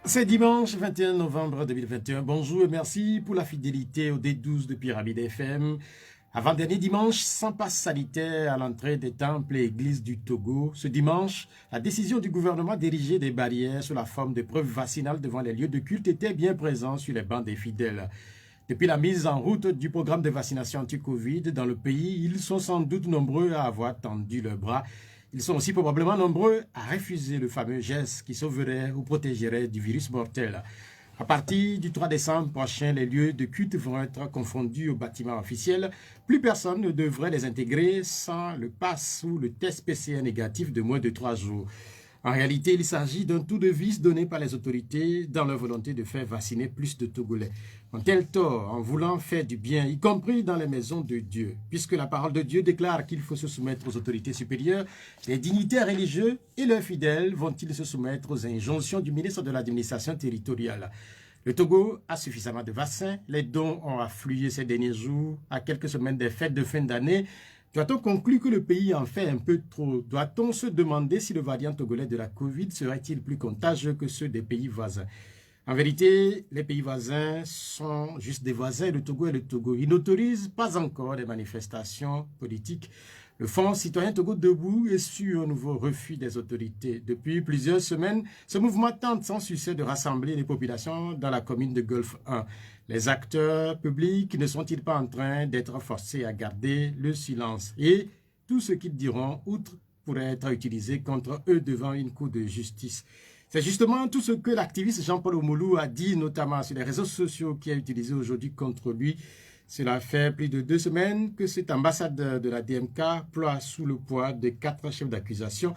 C'est dimanche 21 novembre 2021. Bonjour et merci pour la fidélité au D12 de Pyramide FM. Avant-dernier dimanche, sans passe sanitaire à l'entrée des temples et églises du Togo. Ce dimanche, la décision du gouvernement d'ériger des barrières sous la forme de preuves vaccinales devant les lieux de culte était bien présente sur les bancs des fidèles. Depuis la mise en route du programme de vaccination anti-Covid dans le pays, ils sont sans doute nombreux à avoir tendu leurs bras. Ils sont aussi probablement nombreux à refuser le fameux geste qui sauverait ou protégerait du virus mortel. À partir du 3 décembre prochain, les lieux de culte vont être confondus aux bâtiments officiels. Plus personne ne devrait les intégrer sans le pass ou le test PCR négatif de moins de 3 jours. En réalité, il s'agit d'un tour de vis donné par les autorités dans leur volonté de faire vacciner plus de Togolais. Ont-elles tort en voulant faire du bien, y compris dans les maisons de Dieu? Puisque la parole de Dieu déclare qu'il faut se soumettre aux autorités supérieures, les dignitaires religieux et leurs fidèles vont-ils se soumettre aux injonctions du ministre de l'administration territoriale? Le Togo a suffisamment de vaccins, les dons ont afflué ces derniers jours, à quelques semaines des fêtes de fin d'année. Doit-on conclure que le pays en fait un peu trop? Doit-on se demander si le variant togolais de la Covid serait-il plus contagieux que ceux des pays voisins? En vérité, les pays voisins sont juste des voisins, le Togo est le Togo. Ils n'autorisent pas encore des manifestations politiques. Le Front citoyen Togo debout est sur un nouveau refus des autorités. Depuis plusieurs semaines, ce mouvement tente sans succès de rassembler les populations dans la commune de Golfe 1. Les acteurs publics ne sont-ils pas en train d'être forcés à garder le silence? Et tout ce qu'ils diront, outre, pourrait être utilisé contre eux devant une cour de justice. C'est justement tout ce que l'activiste Jean-Paul Oumoulou a dit, notamment sur les réseaux sociaux, qui a utilisé aujourd'hui contre lui. Cela fait plus de 2 semaines que cette ambassade de la DMK ploie sous le poids de 4 chefs d'accusation.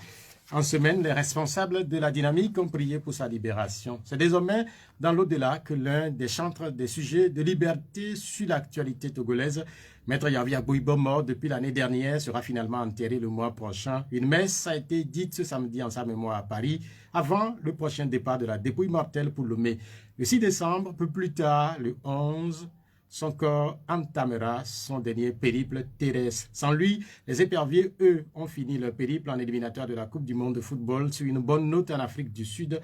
En semaine, les responsables de la dynamique ont prié pour sa libération. C'est désormais dans l'au-delà que l'un des chantres des sujets de liberté sur l'actualité togolaise, Maître Yavia Bouibo, mort depuis l'année dernière, sera finalement enterré le mois prochain. Une messe a été dite ce samedi en sa mémoire à Paris, avant le prochain départ de la dépouille mortelle pour Lomé. Le 6 décembre, peu plus tard, le 11, son corps entamera son dernier périple terrestre. Sans lui, les éperviers, eux, ont fini leur périple en éliminatoire de la Coupe du monde de football sur une bonne note en Afrique du Sud.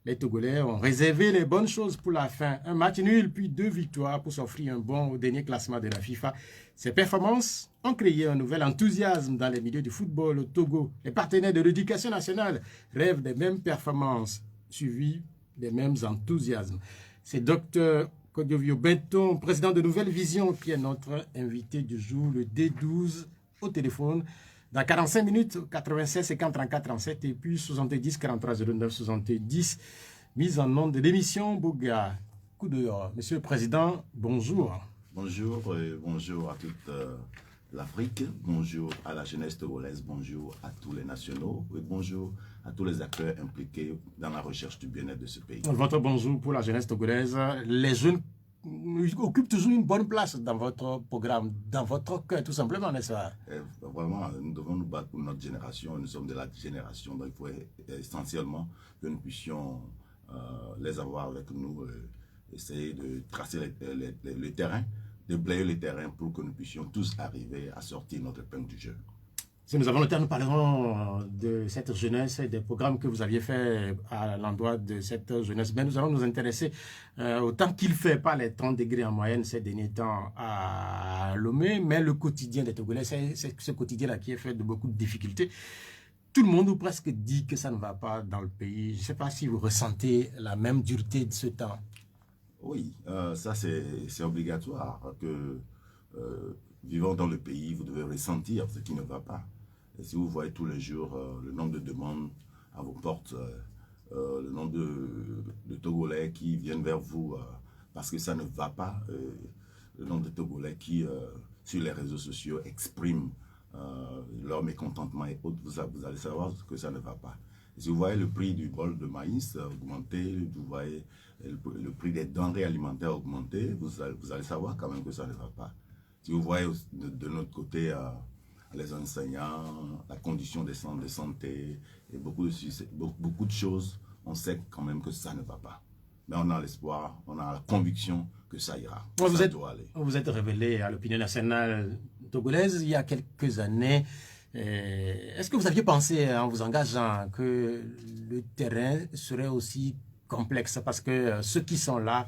Les Togolais ont réservé les bonnes choses pour la fin. Un match nul, puis 2 victoires pour s'offrir un bon au dernier classement de la FIFA. Ces performances ont créé un nouvel enthousiasme dans les milieux du football au Togo. Les partenaires de l'éducation nationale rêvent des mêmes performances, suivies des mêmes enthousiasmes. C'est Dr Kodjovio Benton, président de Nouvelle Vision, qui est notre invité du jour, le D12 au téléphone. Dans 45 minutes, 96 50 34 37 et puis 70 43 09 70. Mise en nom de l'émission Boga. Coup dehors. Monsieur le Président, bonjour. Bonjour et bonjour à toute l'Afrique, bonjour à la jeunesse togolaise, bonjour à tous les nationaux et bonjour à tous les acteurs impliqués dans la recherche du bien-être de ce pays. Votre bonjour pour la jeunesse togolaise. Les jeunes occupent toujours une bonne place dans votre programme, dans votre cœur, tout simplement, n'est-ce pas? Vraiment, nous devons nous battre pour notre génération. Nous sommes de la génération, donc il faut essentiellement que nous puissions les avoir avec nous, essayer de tracer le terrain, de blayer le terrain pour que nous puissions tous arriver à sortir notre épingle du jeu. Si nous avons le temps, nous parlerons de cette jeunesse et des programmes que vous aviez fait à l'endroit de cette jeunesse. Mais nous allons nous intéresser autant qu'il fait pas les 30 degrés en moyenne ces derniers temps à Lomé, mais le quotidien des Togolais, c'est ce quotidien-là qui est fait de beaucoup de difficultés. Tout le monde ou presque dit que ça ne va pas dans le pays. Je ne sais pas si vous ressentez la même dureté de ce temps. Oui, ça c'est obligatoire que vivant dans le pays, vous devez ressentir ce qui ne va pas. Et si vous voyez tous les jours le nombre de demandes à vos portes, le nombre de Togolais qui viennent vers vous parce que ça ne va pas, le nombre de Togolais qui, sur les réseaux sociaux, expriment leur mécontentement et autres, vous allez savoir que ça ne va pas. Et si vous voyez le prix du bol de maïs augmenter, vous voyez le prix des denrées alimentaires augmenter, vous allez savoir quand même que ça ne va pas. Si vous voyez de notre côté les enseignants, la condition des centres de santé et beaucoup de choses, on sait quand même que ça ne va pas. Mais on a l'espoir, on a la conviction que ça ira. Vous êtes révélé à l'opinion nationale togolaise il y a quelques années. Est-ce que vous aviez pensé, en vous engageant, que le terrain serait aussi complexe? Parce que ceux qui sont là,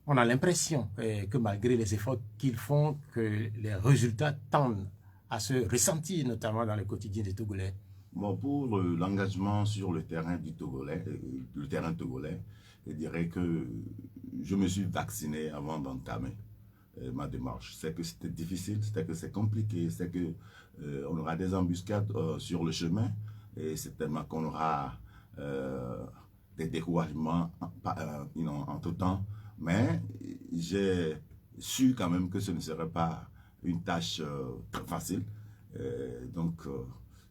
on a l'impression que malgré les efforts qu'ils font, que les résultats tendent à se ressentir, notamment dans le quotidien des Togolais. Bon, pour l'engagement sur le terrain du Togolais, le terrain togolais, je dirais que je me suis vacciné avant d'entamer ma démarche. C'est que c'était difficile, c'est que c'est compliqué, c'est que on aura des embuscades sur le chemin et c'est tellement qu'on aura euh, des découragements entre temps. Mais j'ai su quand même que ce ne serait pas une tâche très facile. Donc,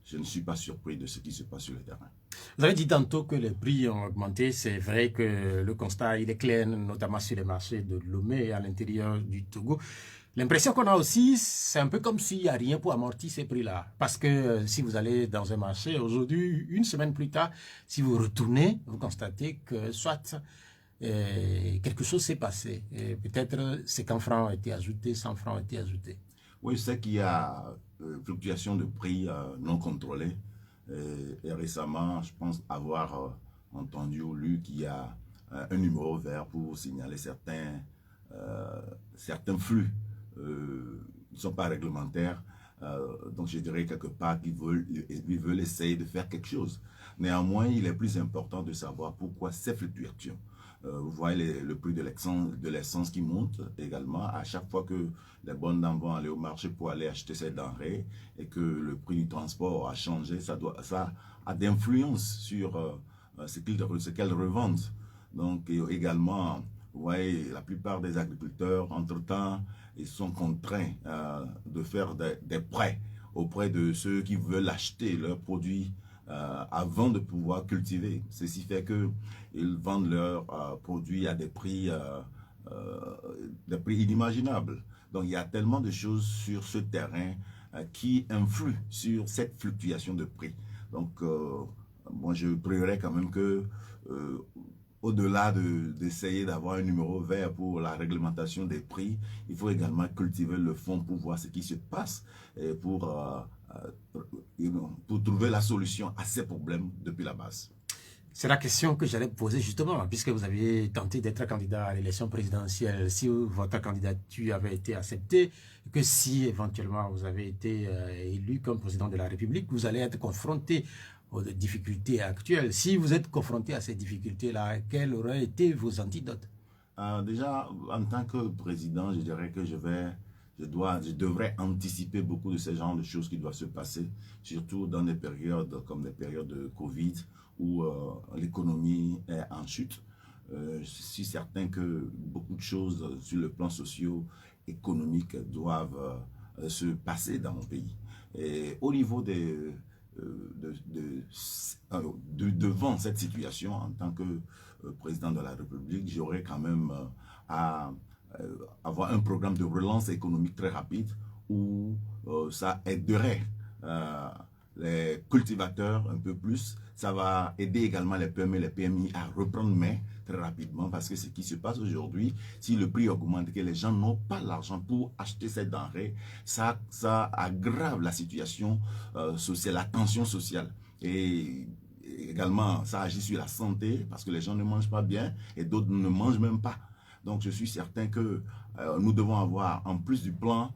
je ne suis pas surpris de ce qui se passe sur le terrain. Vous avez dit tantôt que les prix ont augmenté. C'est vrai que le constat, il est clair, notamment sur les marchés de Lomé et à l'intérieur du Togo. L'impression qu'on a aussi, c'est un peu comme s'il n'y a rien pour amortir ces prix-là. Parce que si vous allez dans un marché, aujourd'hui, une semaine plus tard, si vous retournez, vous constatez que soit quelque chose s'est passé. Peut-être 50 francs ont été ajoutés, 100 francs ont été ajoutés. Oui, je sais qu'il y a fluctuation de prix non contrôlée. Et récemment, je pense avoir entendu ou lu qu'il y a un numéro vert pour signaler certains flux qui ne sont pas réglementaires. Donc je dirais quelque part qu'ils veulent essayer de faire quelque chose. Néanmoins, il est plus important de savoir pourquoi ces fluctuations. Vous voyez le prix de l'essence qui monte également. À chaque fois que les bonnes dames vont aller au marché pour aller acheter ces denrées et que le prix du transport a changé, ça a d'influence sur ce qu'elles revendent. Donc également, vous voyez, la plupart des agriculteurs, entre-temps, ils sont contraints de faire des prêts auprès de ceux qui veulent acheter leurs produits avant de pouvoir cultiver. Ceci fait qu'ils vendent leurs produits à des prix inimaginables. Donc il y a tellement de choses sur ce terrain qui influent sur cette fluctuation de prix. Donc moi je prierais quand même que au-delà d'essayer d'avoir un numéro vert pour la réglementation des prix, il faut également cultiver le fond pour voir ce qui se passe et pour trouver la solution à ces problèmes depuis la base. C'est la question que j'allais poser justement, puisque vous aviez tenté d'être candidat à l'élection présidentielle. Si votre candidature avait été acceptée, que si éventuellement vous avez été élu comme président de la République, vous allez être confronté aux difficultés actuelles. Si vous êtes confronté à ces difficultés-là, quels auraient été vos antidotes? Déjà, en tant que président, je dirais que je devrais anticiper beaucoup de ces genres de choses qui doivent se passer, surtout dans des périodes comme des périodes de Covid où l'économie est en chute. Je suis certain que beaucoup de choses sur le plan socio-économique doivent se passer dans mon pays. Et au niveau devant cette situation, en tant que président de la République, j'aurais quand même à avoir un programme de relance économique très rapide où ça aiderait les cultivateurs un peu plus. Ça va aider également les PME et les PMI à reprendre main très rapidement parce que ce qui se passe aujourd'hui, si le prix augmente et que les gens n'ont pas l'argent pour acheter ces denrées, ça aggrave la situation sociale, la tension sociale. Et également, ça agit sur la santé parce que les gens ne mangent pas bien et d'autres ne mangent même pas. Donc, je suis certain que nous devons avoir, en plus du plan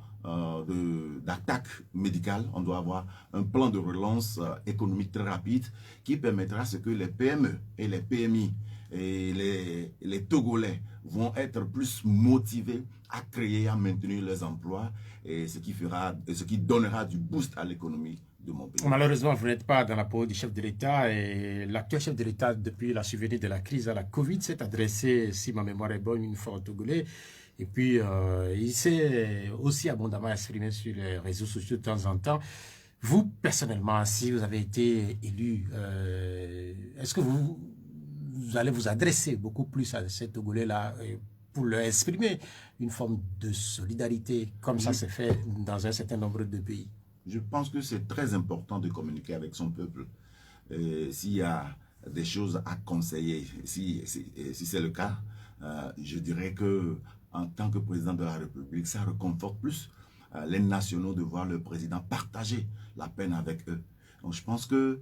d'attaque médicale, on doit avoir un plan de relance économique très rapide qui permettra à ce que les PME et les PMI et les Togolais vont être plus motivés à créer, à maintenir leurs emplois et ce qui donnera du boost à l'économie de mon pays. Malheureusement, vous n'êtes pas dans la peau du chef de l'État et l'actuel chef de l'État, depuis la survenue de la crise à la Covid, s'est adressé, si ma mémoire est bonne, une fois aux Togolais. Et puis, il s'est aussi abondamment exprimé sur les réseaux sociaux de temps en temps. Vous, personnellement, si vous avez été élu, est-ce que vous allez vous adresser beaucoup plus à ces Togolais-là pour leur exprimer une forme de solidarité, comme ça se fait dans un certain nombre de pays? Je pense que c'est très important de communiquer avec son peuple. S'il y a des choses à conseiller, si c'est le cas, je dirais que en tant que président de la République, ça réconforte plus les nationaux de voir le président partager la peine avec eux. Donc je pense que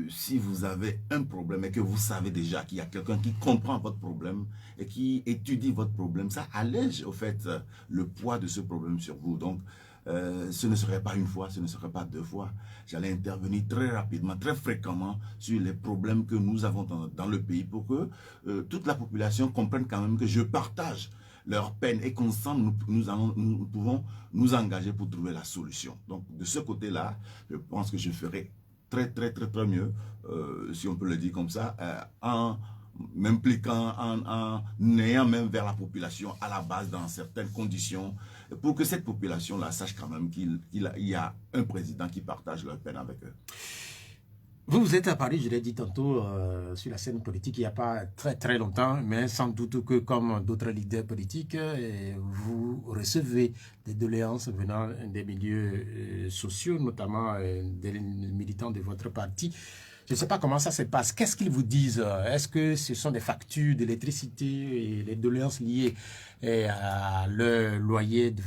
si vous avez un problème et que vous savez déjà qu'il y a quelqu'un qui comprend votre problème et qui étudie votre problème, ça allège au fait le poids de ce problème sur vous. Donc ce ne serait pas une fois, ce ne serait pas deux fois. J'allais intervenir très rapidement, très fréquemment sur les problèmes que nous avons dans le pays pour que toute la population comprenne quand même que je partage leur peine et qu'ensemble nous pouvons nous engager pour trouver la solution. Donc de ce côté-là, je pense que je ferai très mieux, si on peut le dire comme ça, en m'impliquant, en ayant même vers la population à la base dans certaines conditions, pour que cette population-là sache quand même qu'il y a un président qui partage leur peine avec eux. Vous êtes apparu, je l'ai dit tantôt, sur la scène politique il n'y a pas très longtemps, mais sans doute que comme d'autres leaders politiques, vous recevez des doléances venant des milieux sociaux, notamment des militants de votre parti. Je ne sais pas comment ça se passe. Qu'est-ce qu'ils vous disent? Est-ce que ce sont des factures d'électricité et les doléances liées à leur loyer de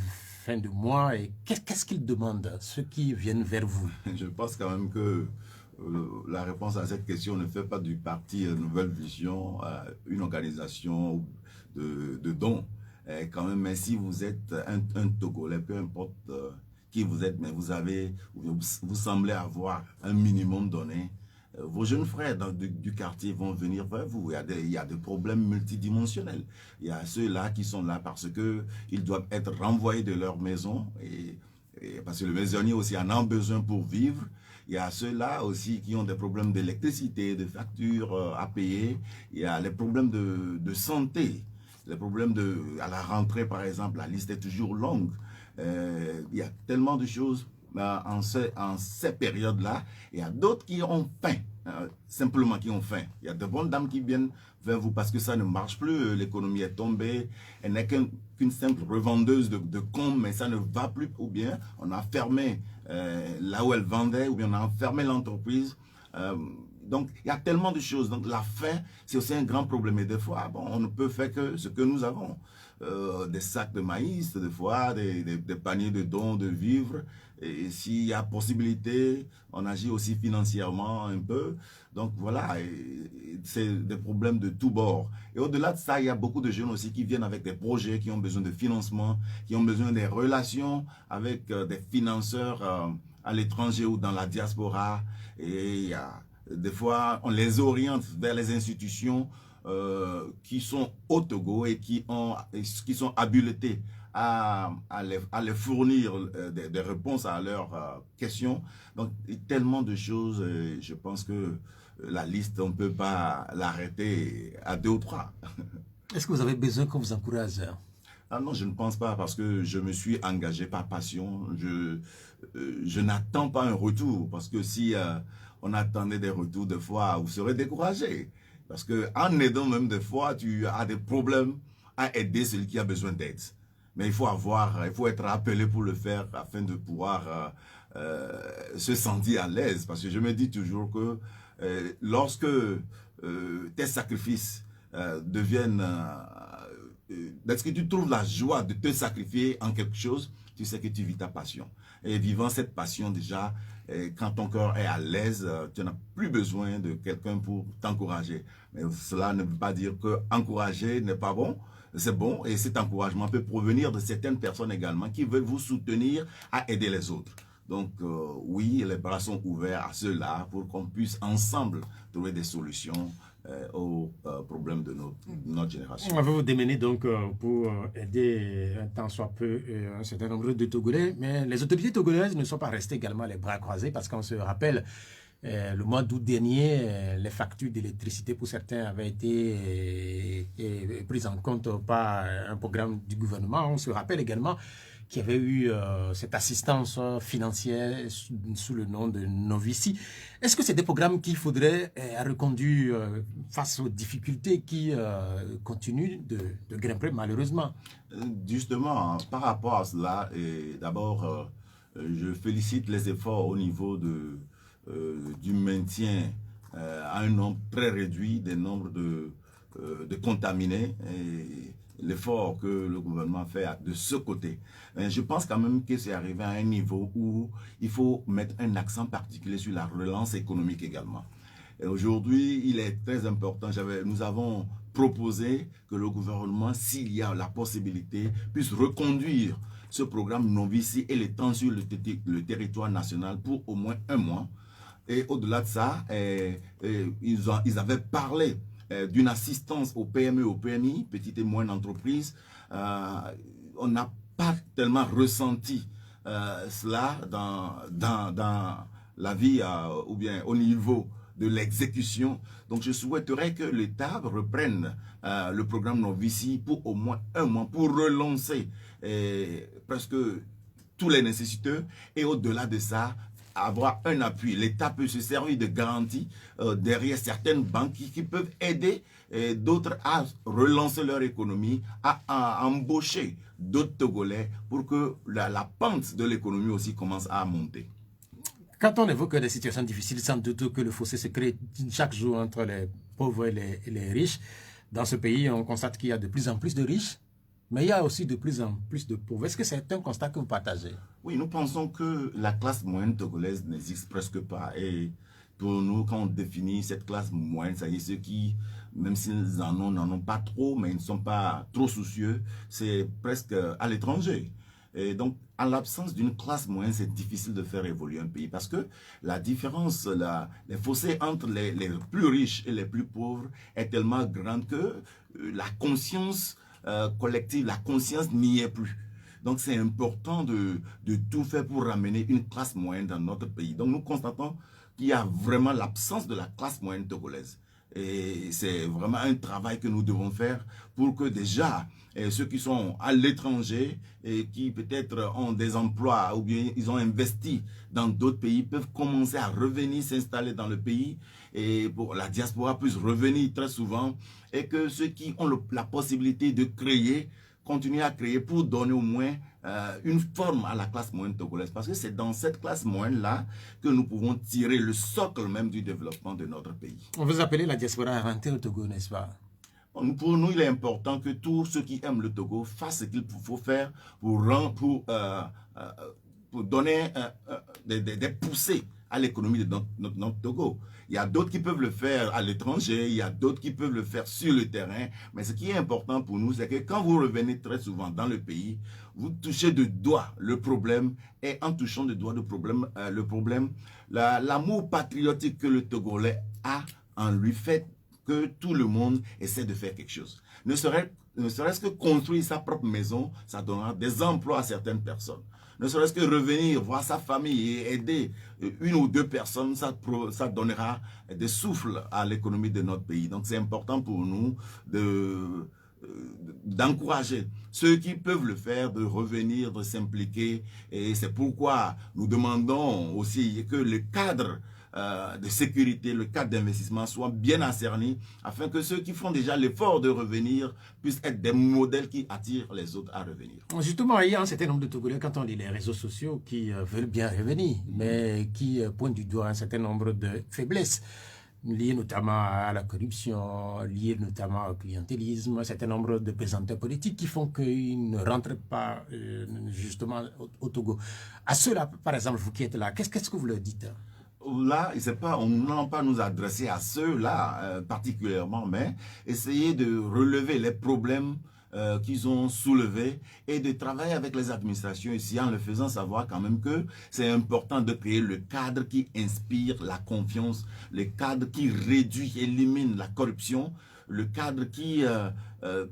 fin de mois? Et qu'est-ce qu'ils demandent, ceux qui viennent vers vous? Je pense quand même que la réponse à cette question ne fait pas du parti Nouvelle Vision une organisation de dons. Quand même, mais si vous êtes un Togolais, peu importe qui vous êtes, mais vous semblez avoir un minimum donné, vos jeunes frères du quartier vont venir vers vous. Il y a des problèmes multidimensionnels. Il y a ceux-là qui sont là parce qu'ils doivent être renvoyés de leur maison et parce que le maisonnier aussi en a besoin pour vivre. Il y a ceux-là aussi qui ont des problèmes d'électricité, de factures à payer. Il y a les problèmes de santé, les problèmes à la rentrée par exemple, la liste est toujours longue. Il y a tellement de choses en ces périodes-là. Il y a d'autres qui ont faim, simplement qui ont faim. Il y a de bonnes dames qui viennent vers vous parce que ça ne marche plus, l'économie est tombée, elle n'est qu'une simple revendeuse de combes, mais ça ne va plus, ou bien on a fermé là où elle vendait, ou bien on a fermé l'entreprise. Donc, il y a tellement de choses. Donc, la faim, c'est aussi un grand problème. Et des fois, bon, on ne peut faire que ce que nous avons. Des sacs de maïs, des fois, des paniers de dons, de vivres. Et s'il y a possibilité, on agit aussi financièrement un peu. Donc, voilà, c'est des problèmes de tous bords. Et au-delà de ça, il y a beaucoup de jeunes aussi qui viennent avec des projets, qui ont besoin de financement, qui ont besoin des relations avec des financeurs à l'étranger ou dans la diaspora. Et il y a des fois, on les oriente vers les institutions qui sont au Togo et qui sont habilitées à les fournir des réponses à leurs questions. Donc, tellement de choses, je pense que la liste, on ne peut pas l'arrêter à 2 ou 3. Est-ce que vous avez besoin qu'on vous encourage? Ah non, je ne pense pas parce que je me suis engagé par passion. Je n'attends pas un retour parce que si on attendait des retours des fois, vous serez découragé. Parce qu'en aidant même des fois, tu as des problèmes à aider celui qui a besoin d'aide. Mais il faut être appelé pour le faire afin de pouvoir se sentir à l'aise. Parce que je me dis toujours que lorsque tes sacrifices deviennent... Est-ce que tu trouves la joie de te sacrifier en quelque chose, tu sais que tu vis ta passion. Et vivant cette passion déjà, quand ton cœur est à l'aise, tu n'as plus besoin de quelqu'un pour t'encourager. Mais cela ne veut pas dire que encourager n'est pas bon. C'est bon et cet encouragement peut provenir de certaines personnes également qui veulent vous soutenir à aider les autres. Donc oui, les bras sont ouverts à ceux-là pour qu'on puisse ensemble trouver des solutions aux problèmes de notre génération. On va vous démener donc pour aider un tant soit peu un certain nombre de Togolais, mais les autorités togolaises ne sont pas restées également les bras croisés parce qu'on se rappelle le mois d'août dernier, les factures d'électricité pour certains avaient été prises en compte par un programme du gouvernement. On se rappelle également qu'il y avait eu cette assistance financière sous le nom de Novici. Est-ce que c'est des programmes qu'il faudrait reconduire face aux difficultés qui continuent de grimper malheureusement? Justement, par rapport à cela, d'abord, je félicite les efforts au niveau du maintien à un nombre très réduit des nombres de contaminés l'effort que le gouvernement fait de ce côté. Mais je pense quand même que c'est arrivé à un niveau où il faut mettre un accent particulier sur la relance économique également. Aujourd'hui, il est très important, nous avons proposé que le gouvernement, s'il y a la possibilité, puisse reconduire ce programme Novici et l'étendre sur le territoire national pour au moins 1 mois. Et au-delà de ça, ils avaient parlé d'une assistance aux PME, aux PMI, petites et moyennes entreprises. On n'a pas tellement ressenti cela dans la vie ou bien au niveau de l'exécution. Donc je souhaiterais que l'État reprenne le programme Novici pour au moins 1 mois pour relancer presque tous les nécessiteux et au-delà de ça, avoir un appui. L'État peut se servir de garanties derrière certaines banques qui peuvent aider d'autres à relancer leur économie, à embaucher d'autres Togolais pour que la pente de l'économie aussi commence à monter. Quand on évoque des situations difficiles, sans doute que le fossé se crée chaque jour entre les pauvres et les riches. Dans ce pays, on constate qu'il y a de plus en plus de riches, mais il y a aussi de plus en plus de pauvres. Est-ce que c'est un constat que vous partagez? Oui, nous pensons que la classe moyenne togolaise n'existe presque pas. Et pour nous, quand on définit cette classe moyenne, ça y est, ceux qui, même s'ils n'en ont pas trop, mais ils ne sont pas trop soucieux, c'est presque à l'étranger. Et donc, en l'absence d'une classe moyenne, c'est difficile de faire évoluer un pays parce que la différence, les fossés entre les plus riches et les plus pauvres est tellement grande que la conscience collective, la conscience n'y est plus. Donc, c'est important de tout faire pour ramener une classe moyenne dans notre pays. Donc, nous constatons qu'il y a vraiment l'absence de la classe moyenne togolaise. Et c'est vraiment un travail que nous devons faire pour que déjà ceux qui sont à l'étranger et qui peut-être ont des emplois ou bien ils ont investi dans d'autres pays peuvent commencer à revenir s'installer dans le pays et pour la diaspora puisse revenir très souvent et que ceux qui ont la possibilité de créer continuer à créer pour donner au moins une forme à la classe moyenne togolaise. Parce que c'est dans cette classe moyenne-là que nous pouvons tirer le socle même du développement de notre pays. On vous appelle la diaspora à rentrer au Togo, n'est-ce pas? Pour nous, il est important que tous ceux qui aiment le Togo fassent ce qu'il faut faire pour donner des poussées à l'économie de notre Togo. Il y a d'autres qui peuvent le faire à l'étranger, il y a d'autres qui peuvent le faire sur le terrain. Mais ce qui est important pour nous, c'est que quand vous revenez très souvent dans le pays, vous touchez de doigt le problème et en touchant de doigt le problème, l'amour patriotique que le Togolais a en lui fait que tout le monde essaie de faire quelque chose. Ne serait-ce que construire sa propre maison, ça donnera des emplois à certaines personnes. Ne serait-ce que revenir voir sa famille et aider 1 ou 2 personnes, ça donnera des souffles à l'économie de notre pays. Donc c'est important pour nous d'encourager ceux qui peuvent le faire, de revenir, de s'impliquer. Et c'est pourquoi nous demandons aussi que le cadre de sécurité, le cadre d'investissement soit bien ascerni afin que ceux qui font déjà l'effort de revenir puissent être des modèles qui attirent les autres à revenir. Justement, il y a un certain nombre de Togolais, quand on lit les réseaux sociaux, qui veulent bien revenir, mais qui pointent du doigt un certain nombre de faiblesses liées notamment à la corruption, liées notamment au clientélisme, un certain nombre de présenteurs politiques qui font qu'ils ne rentrent pas justement au Togo. À ceux-là, par exemple, vous qui êtes là, qu'est-ce que vous leur dites? Là, on n'a pas nous adresser à ceux-là particulièrement, mais essayer de relever les problèmes qu'ils ont soulevés et de travailler avec les administrations ici en leur faisant savoir quand même que c'est important de créer le cadre qui inspire la confiance, le cadre qui réduit, élimine la corruption, le cadre qui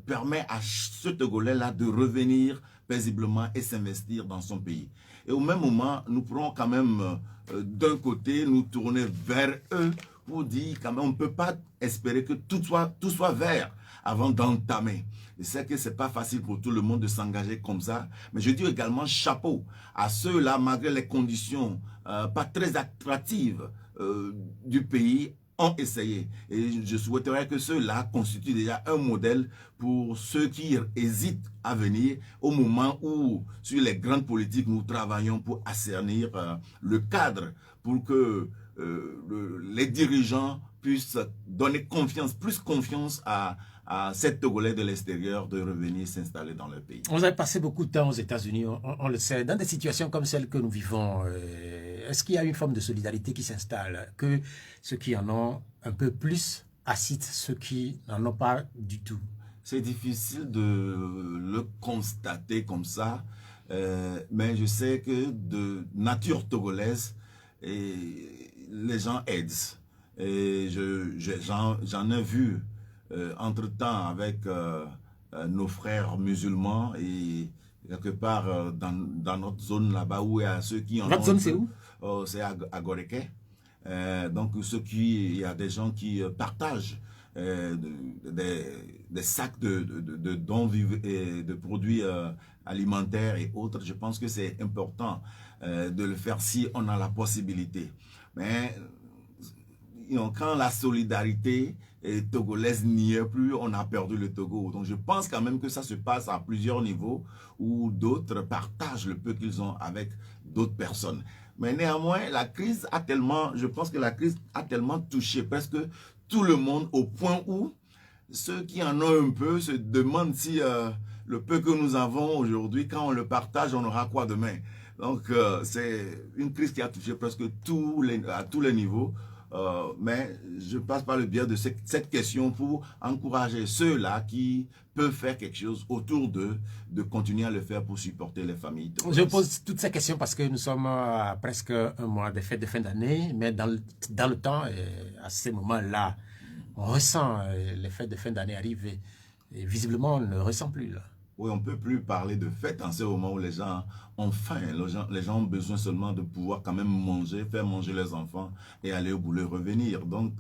permet à ce Togolais-là de revenir paisiblement et s'investir dans son pays. Et au même moment, nous pourrons quand même d'un côté nous tourner vers eux pour dire quand même on ne peut pas espérer que tout soit vert avant d'entamer. Je sais que ce n'est pas facile pour tout le monde de s'engager comme ça, mais je dis également chapeau à ceux-là, malgré les conditions pas très attractives du pays, ont essayé. Et je souhaiterais que ceux-là constituent déjà un modèle pour ceux qui hésitent à venir au moment où, sur les grandes politiques, nous travaillons pour assainir le cadre pour que les dirigeants puissent donner confiance, plus confiance à ces Togolais de l'extérieur de revenir s'installer dans le pays. Vous avez passé beaucoup de temps aux États-Unis, on le sait. Dans des situations comme celle que nous vivons, est-ce qu'il y a une forme de solidarité qui s'installe, que ceux qui en ont un peu plus assistent ceux qui n'en ont pas du tout? C'est difficile de le constater comme ça, mais je sais que de nature togolaise, les gens aident. Et j'en ai vu entre-temps avec nos frères musulmans et quelque part dans notre zone là-bas où il y a ceux qui en ont... Votre zone, c'est où? C'est à Goreke. Donc, il y a des gens qui partagent des sacs de dons et de produits alimentaires et autres. Je pense que c'est important de le faire si on a la possibilité. Mais quand la solidarité togolaise n'y est plus, on a perdu le Togo. Donc je pense quand même que ça se passe à plusieurs niveaux où d'autres partagent le peu qu'ils ont avec d'autres personnes. Mais néanmoins, je pense que la crise a tellement touché presque tout le monde au point où ceux qui en ont un peu se demandent si le peu que nous avons aujourd'hui, quand on le partage, on aura quoi demain. Donc c'est une crise qui a touché presque à tous les niveaux. Mais je passe par le biais de cette question pour encourager ceux-là qui peuvent faire quelque chose autour d'eux, de continuer à le faire pour supporter les familles. Je pose toutes ces questions parce que nous sommes à presque un mois des fêtes de fin d'année, mais dans le temps, à ces moments-là, on ressent les fêtes de fin d'année arriver. Et visiblement, on ne le ressent plus là. Oui, on ne peut plus parler de fête en ce moment où les gens ont faim. Les gens ont besoin seulement de pouvoir quand même manger, faire manger les enfants et aller au boulot, revenir. Donc,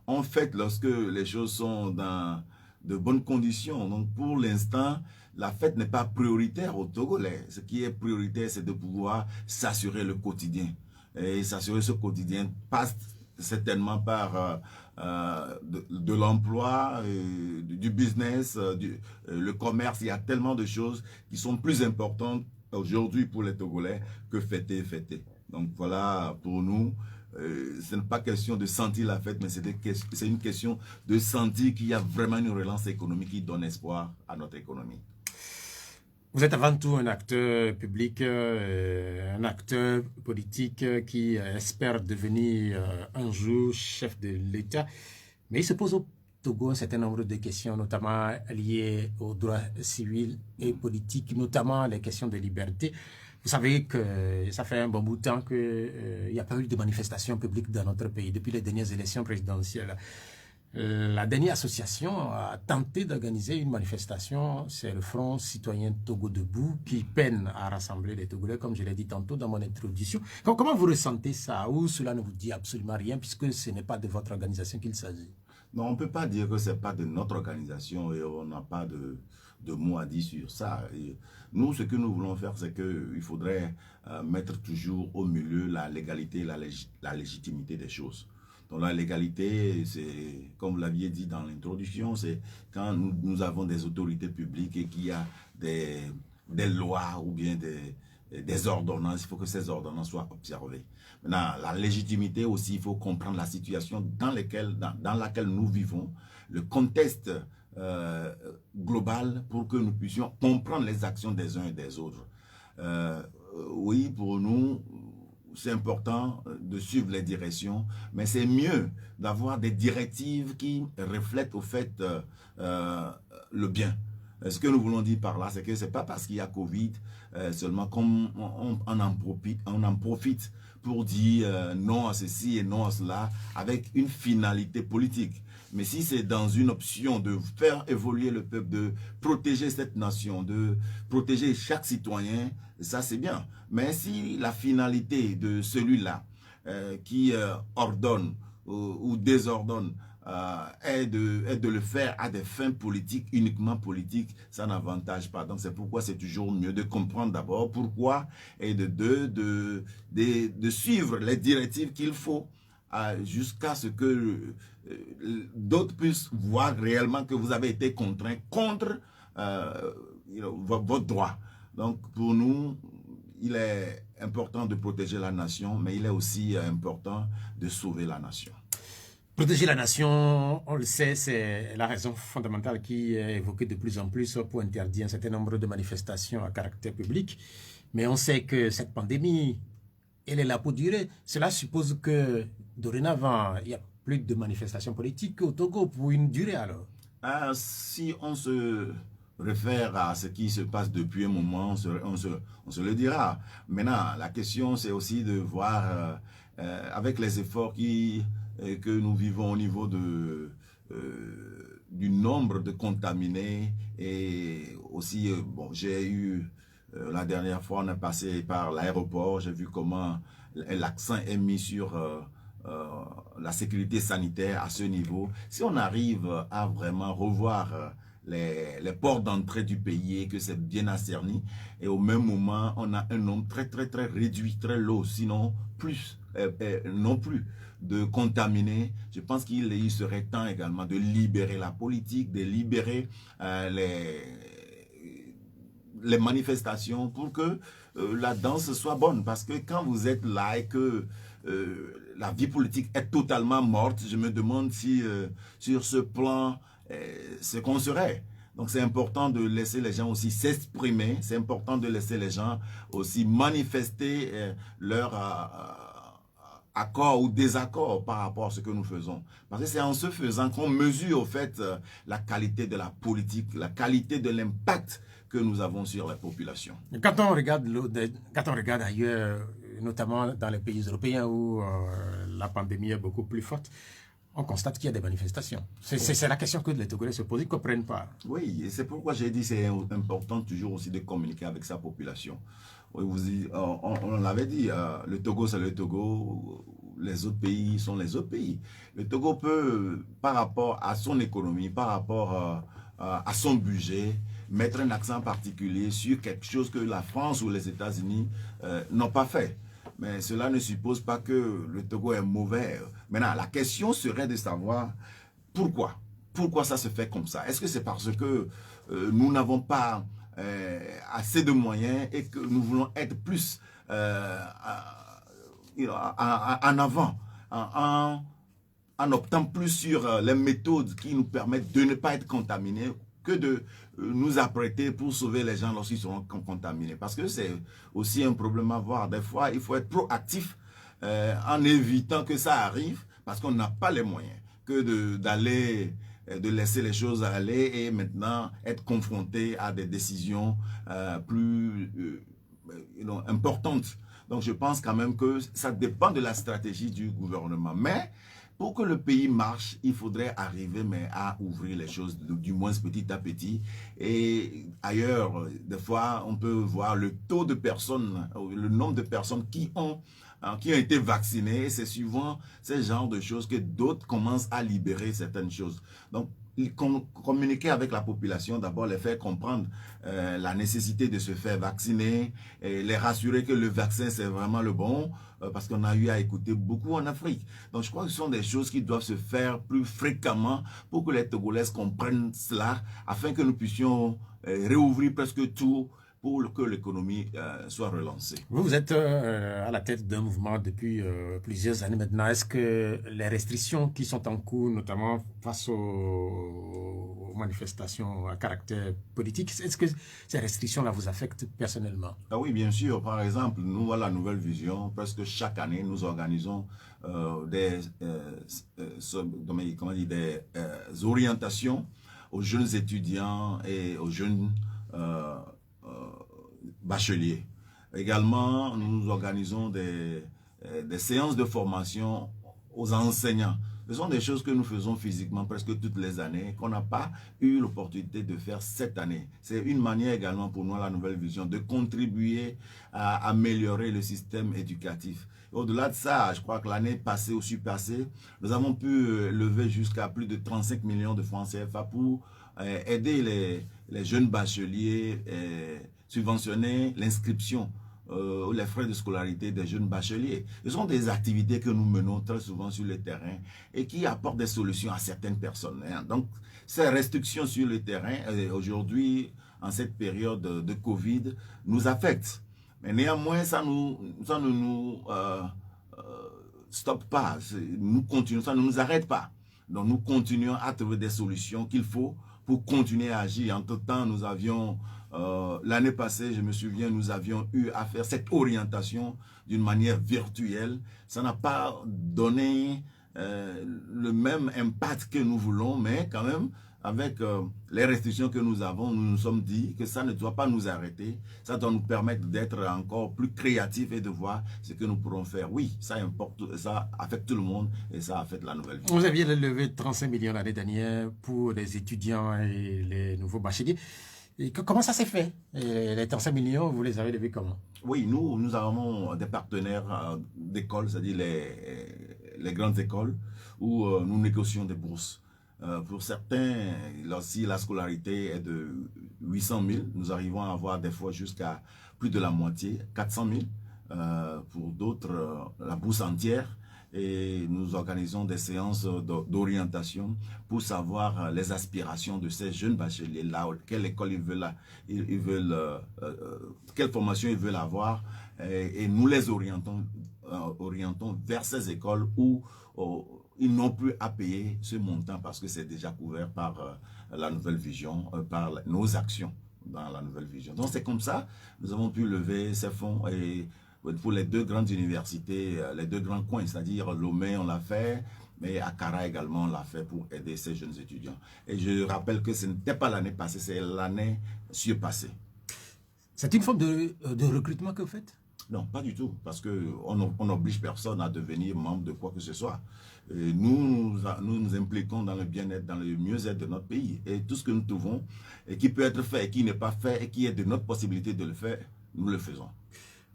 on fête lorsque les choses sont dans de bonnes conditions. Donc, pour l'instant, la fête n'est pas prioritaire aux Togolais. Ce qui est prioritaire, c'est de pouvoir s'assurer le quotidien. Et s'assurer ce quotidien passe certainement par de l'emploi, du business, le commerce. Il y a tellement de choses qui sont plus importantes aujourd'hui pour les Togolais que fêter. Donc voilà, pour nous, ce n'est pas question de sentir la fête, mais c'est une question de sentir qu'il y a vraiment une relance économique qui donne espoir à notre économie. Vous êtes avant tout un acteur public, un acteur politique qui espère devenir un jour chef de l'État. Mais il se pose au Togo un certain nombre de questions, notamment liées aux droits civils et politiques, notamment les questions de liberté. Vous savez que ça fait un bon bout de temps qu'il n'y a pas eu de manifestations publiques dans notre pays depuis les dernières élections présidentielles. La dernière association a tenté d'organiser une manifestation, c'est le Front Citoyen Togo Debout, qui peine à rassembler les Togolais, comme je l'ai dit tantôt dans mon introduction. Comment vous ressentez ça, ou cela ne vous dit absolument rien, puisque ce n'est pas de votre organisation qu'il s'agit? Non, on ne peut pas dire que ce n'est pas de notre organisation et on n'a pas de mot à dire sur ça. Et nous, ce que nous voulons faire, c'est qu'il faudrait mettre toujours au milieu la légalité et la légitimité des choses. Donc la légalité, c'est, comme vous l'aviez dit dans l'introduction, c'est quand nous avons des autorités publiques et qu'il y a des lois ou bien des ordonnances, il faut que ces ordonnances soient observées. Maintenant, la légitimité aussi, il faut comprendre la situation dans laquelle nous vivons, le contexte global pour que nous puissions comprendre les actions des uns et des autres. Oui, pour nous, c'est important de suivre les directions, mais c'est mieux d'avoir des directives qui reflètent au fait le bien. Ce que nous voulons dire par là, c'est que ce n'est pas parce qu'il y a Covid seulement qu'on en profite pour dire non à ceci et non à cela avec une finalité politique. Mais si c'est dans une option de faire évoluer le peuple, de protéger cette nation, de protéger chaque citoyen, ça c'est bien. Mais si la finalité de celui-là qui ordonne ou désordonne est de le faire à des fins politiques, uniquement politiques, ça n'avantage pas. Donc c'est pourquoi c'est toujours mieux de comprendre d'abord pourquoi et de suivre les directives qu'il faut jusqu'à ce que d'autres puissent voir réellement que vous avez été contraint contre votre droit. Donc pour nous, il est important de protéger la nation, mais il est aussi important de sauver la nation. Protéger la nation, on le sait, c'est la raison fondamentale qui est évoquée de plus en plus pour interdire un certain nombre de manifestations à caractère public. Mais on sait que cette pandémie, elle est là pour durer. Cela suppose que dorénavant, il n'y a plus de manifestations politiques au Togo pour une durée alors. Si on se réfère à ce qui se passe depuis un moment, on se le dira. Maintenant, la question, c'est aussi de voir, avec les efforts que nous vivons au niveau du nombre de contaminés, et aussi, bon, j'ai eu, la dernière fois, on est passé par l'aéroport, j'ai vu comment l'accent est mis sur euh, la sécurité sanitaire à ce niveau. Si on arrive à vraiment revoir les ports d'entrée du pays et que c'est bien ascerni, et au même moment, on a un nombre très réduit, très low, sinon plus, non plus, de contaminés, je pense qu'il serait temps également de libérer la politique, de libérer les manifestations pour que la danse soit bonne. Parce que quand vous êtes là et que la vie politique est totalement morte, je me demande si sur ce plan, ce qu'on serait. Donc c'est important de laisser les gens aussi s'exprimer, c'est important de laisser les gens aussi manifester leur accord ou désaccord par rapport à ce que nous faisons. Parce que c'est en se faisant qu'on mesure au fait la qualité de la politique, la qualité de l'impact que nous avons sur la population. Quand on regarde ailleurs, notamment dans les pays européens où la pandémie est beaucoup plus forte, on constate qu'il y a des manifestations. C'est la question que les Togolais se posent, ils ne comprennent pas. Oui, et c'est pourquoi j'ai dit que c'est important toujours aussi de communiquer avec sa population. Oui, on l'avait dit, le Togo c'est le Togo, les autres pays sont les autres pays. Le Togo peut, par rapport à son économie, par rapport à son budget, mettre un accent particulier sur quelque chose que la France ou les États-Unis n'ont pas fait. Mais cela ne suppose pas que le Togo est mauvais. Maintenant, la question serait de savoir pourquoi. Pourquoi ça se fait comme ça? Est-ce que c'est parce que nous n'avons pas assez de moyens et que nous voulons être plus en avant, en optant plus sur les méthodes qui nous permettent de ne pas être contaminés que de nous apprêter pour sauver les gens lorsqu'ils seront contaminés. Parce que c'est aussi un problème à voir. Des fois, il faut être proactif en évitant que ça arrive parce qu'on n'a pas les moyens que de laisser les choses aller et maintenant être confronté à des décisions plus importantes. Donc je pense quand même que ça dépend de la stratégie du gouvernement. Mais pour que le pays marche, il faudrait arriver à ouvrir les choses, du moins petit à petit. Et ailleurs, des fois, on peut voir le taux de personnes, le nombre de personnes qui ont été vaccinées. C'est souvent ce genre de choses que d'autres commencent à libérer certaines choses. Donc, communiquer avec la population, d'abord les faire comprendre la nécessité de se faire vacciner, et les rassurer que le vaccin c'est vraiment le bon, parce qu'on a eu à écouter beaucoup en Afrique. Donc je crois que ce sont des choses qui doivent se faire plus fréquemment pour que les Togolais comprennent cela, afin que nous puissions réouvrir presque tout pour que l'économie soit relancée. Vous êtes à la tête d'un mouvement depuis plusieurs années maintenant. Est-ce que les restrictions qui sont en cours, notamment face aux manifestations à caractère politique, est-ce que ces restrictions-là vous affectent personnellement? Ah oui, bien sûr. Par exemple, nous, à la Nouvelle Vision, presque chaque année, nous organisons des orientations aux jeunes étudiants et aux jeunes bacheliers. Également, nous organisons des séances de formation aux enseignants. Ce sont des choses que nous faisons physiquement presque toutes les années, qu'on n'a pas eu l'opportunité de faire cette année. C'est une manière également pour nous, à la Nouvelle Vision, de contribuer à améliorer le système éducatif. Au-delà de ça, je crois que l'année passée ou surpassée, nous avons pu lever jusqu'à plus de 35 millions de francs CFA pour aider les jeunes bacheliers, subventionner l'inscription, les frais de scolarité des jeunes bacheliers. Ce sont des activités que nous menons très souvent sur le terrain et qui apportent des solutions à certaines personnes. Donc, ces restrictions sur le terrain, aujourd'hui, en cette période de Covid, nous affectent. Mais néanmoins, ça stoppe pas. Nous continuons, ça ne nous arrête pas. Donc nous continuons à trouver des solutions qu'il faut pour continuer à agir. Entre-temps, nous avions, l'année passée, je me souviens, nous avions eu à faire cette orientation d'une manière virtuelle. Ça n'a pas donné le même impact que nous voulons, mais quand même, avec les restrictions que nous avons, nous nous sommes dit que ça ne doit pas nous arrêter. Ça doit nous permettre d'être encore plus créatifs et de voir ce que nous pourrons faire. Oui, ça importe, ça affecte tout le monde et ça affecte la nouvelle vie. Vous aviez levé 35 millions l'année dernière pour les étudiants et les nouveaux bacheliers. Et comment ça s'est fait? Et les 35 millions, vous les avez levés comment? Oui, nous avons des partenaires d'écoles, c'est-à-dire les grandes écoles, où nous négocions des bourses. Pour certains, si la scolarité est de 800 000, nous arrivons à avoir des fois jusqu'à plus de la moitié, 400 000. Pour d'autres, la bourse entière. Et nous organisons des séances d'orientation pour savoir les aspirations de ces jeunes bacheliers-là, quelle école ils veulent, quelle formation ils veulent avoir. Et nous les orientons vers ces écoles où ils n'ont plus à payer ce montant parce que c'est déjà couvert par la nouvelle vision, par nos actions dans la nouvelle vision. Donc c'est comme ça, nous avons pu lever ces fonds et pour les deux grandes universités, les deux grands coins, c'est-à-dire Lomé, on l'a fait, mais Akara également, on l'a fait pour aider ces jeunes étudiants. Et je rappelle que ce n'était pas l'année passée, c'est l'année surpassée. C'est une forme de recrutement que vous faites? Non, pas du tout, parce qu'on n'oblige personne à devenir membre de quoi que ce soit. Et nous nous impliquons dans le bien-être, dans le mieux-être de notre pays. Et tout ce que nous trouvons, et qui peut être fait, et qui n'est pas fait, et qui est de notre possibilité de le faire, nous le faisons.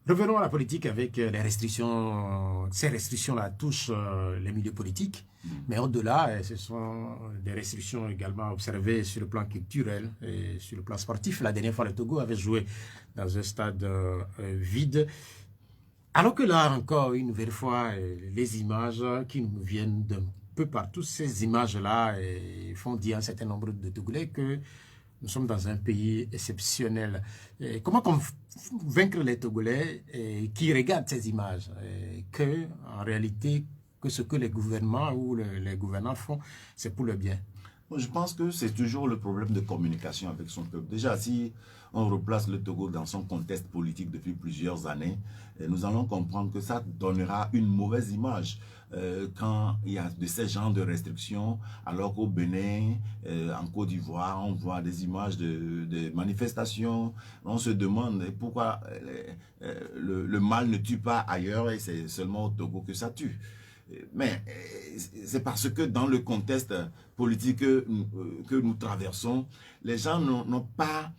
Revenons à la politique avec les restrictions. Ces restrictions-là touchent les milieux politiques, mais au-delà, ce sont des restrictions également observées sur le plan culturel et sur le plan sportif. La dernière fois, le Togo avait joué dans un stade vide. Alors que là, encore une nouvelle fois, les images qui nous viennent d'un peu partout, ces images-là font dire à un certain nombre de Togolais que nous sommes dans un pays exceptionnel. Et comment convaincre les Togolais qui regardent ces images que, en réalité, que ce que les gouvernements ou les gouvernants font, c'est pour le bien? Je pense que c'est toujours le problème de communication avec son peuple. Déjà, si on replace le Togo dans son contexte politique depuis plusieurs années, nous allons comprendre que ça donnera une mauvaise image quand il y a de ces genres de restrictions, alors qu'au Bénin, en Côte d'Ivoire, on voit des images de manifestations. On se demande pourquoi le mal ne tue pas ailleurs et c'est seulement au Togo que ça tue. Mais c'est parce que dans le contexte politique que nous traversons, les gens n'ont pas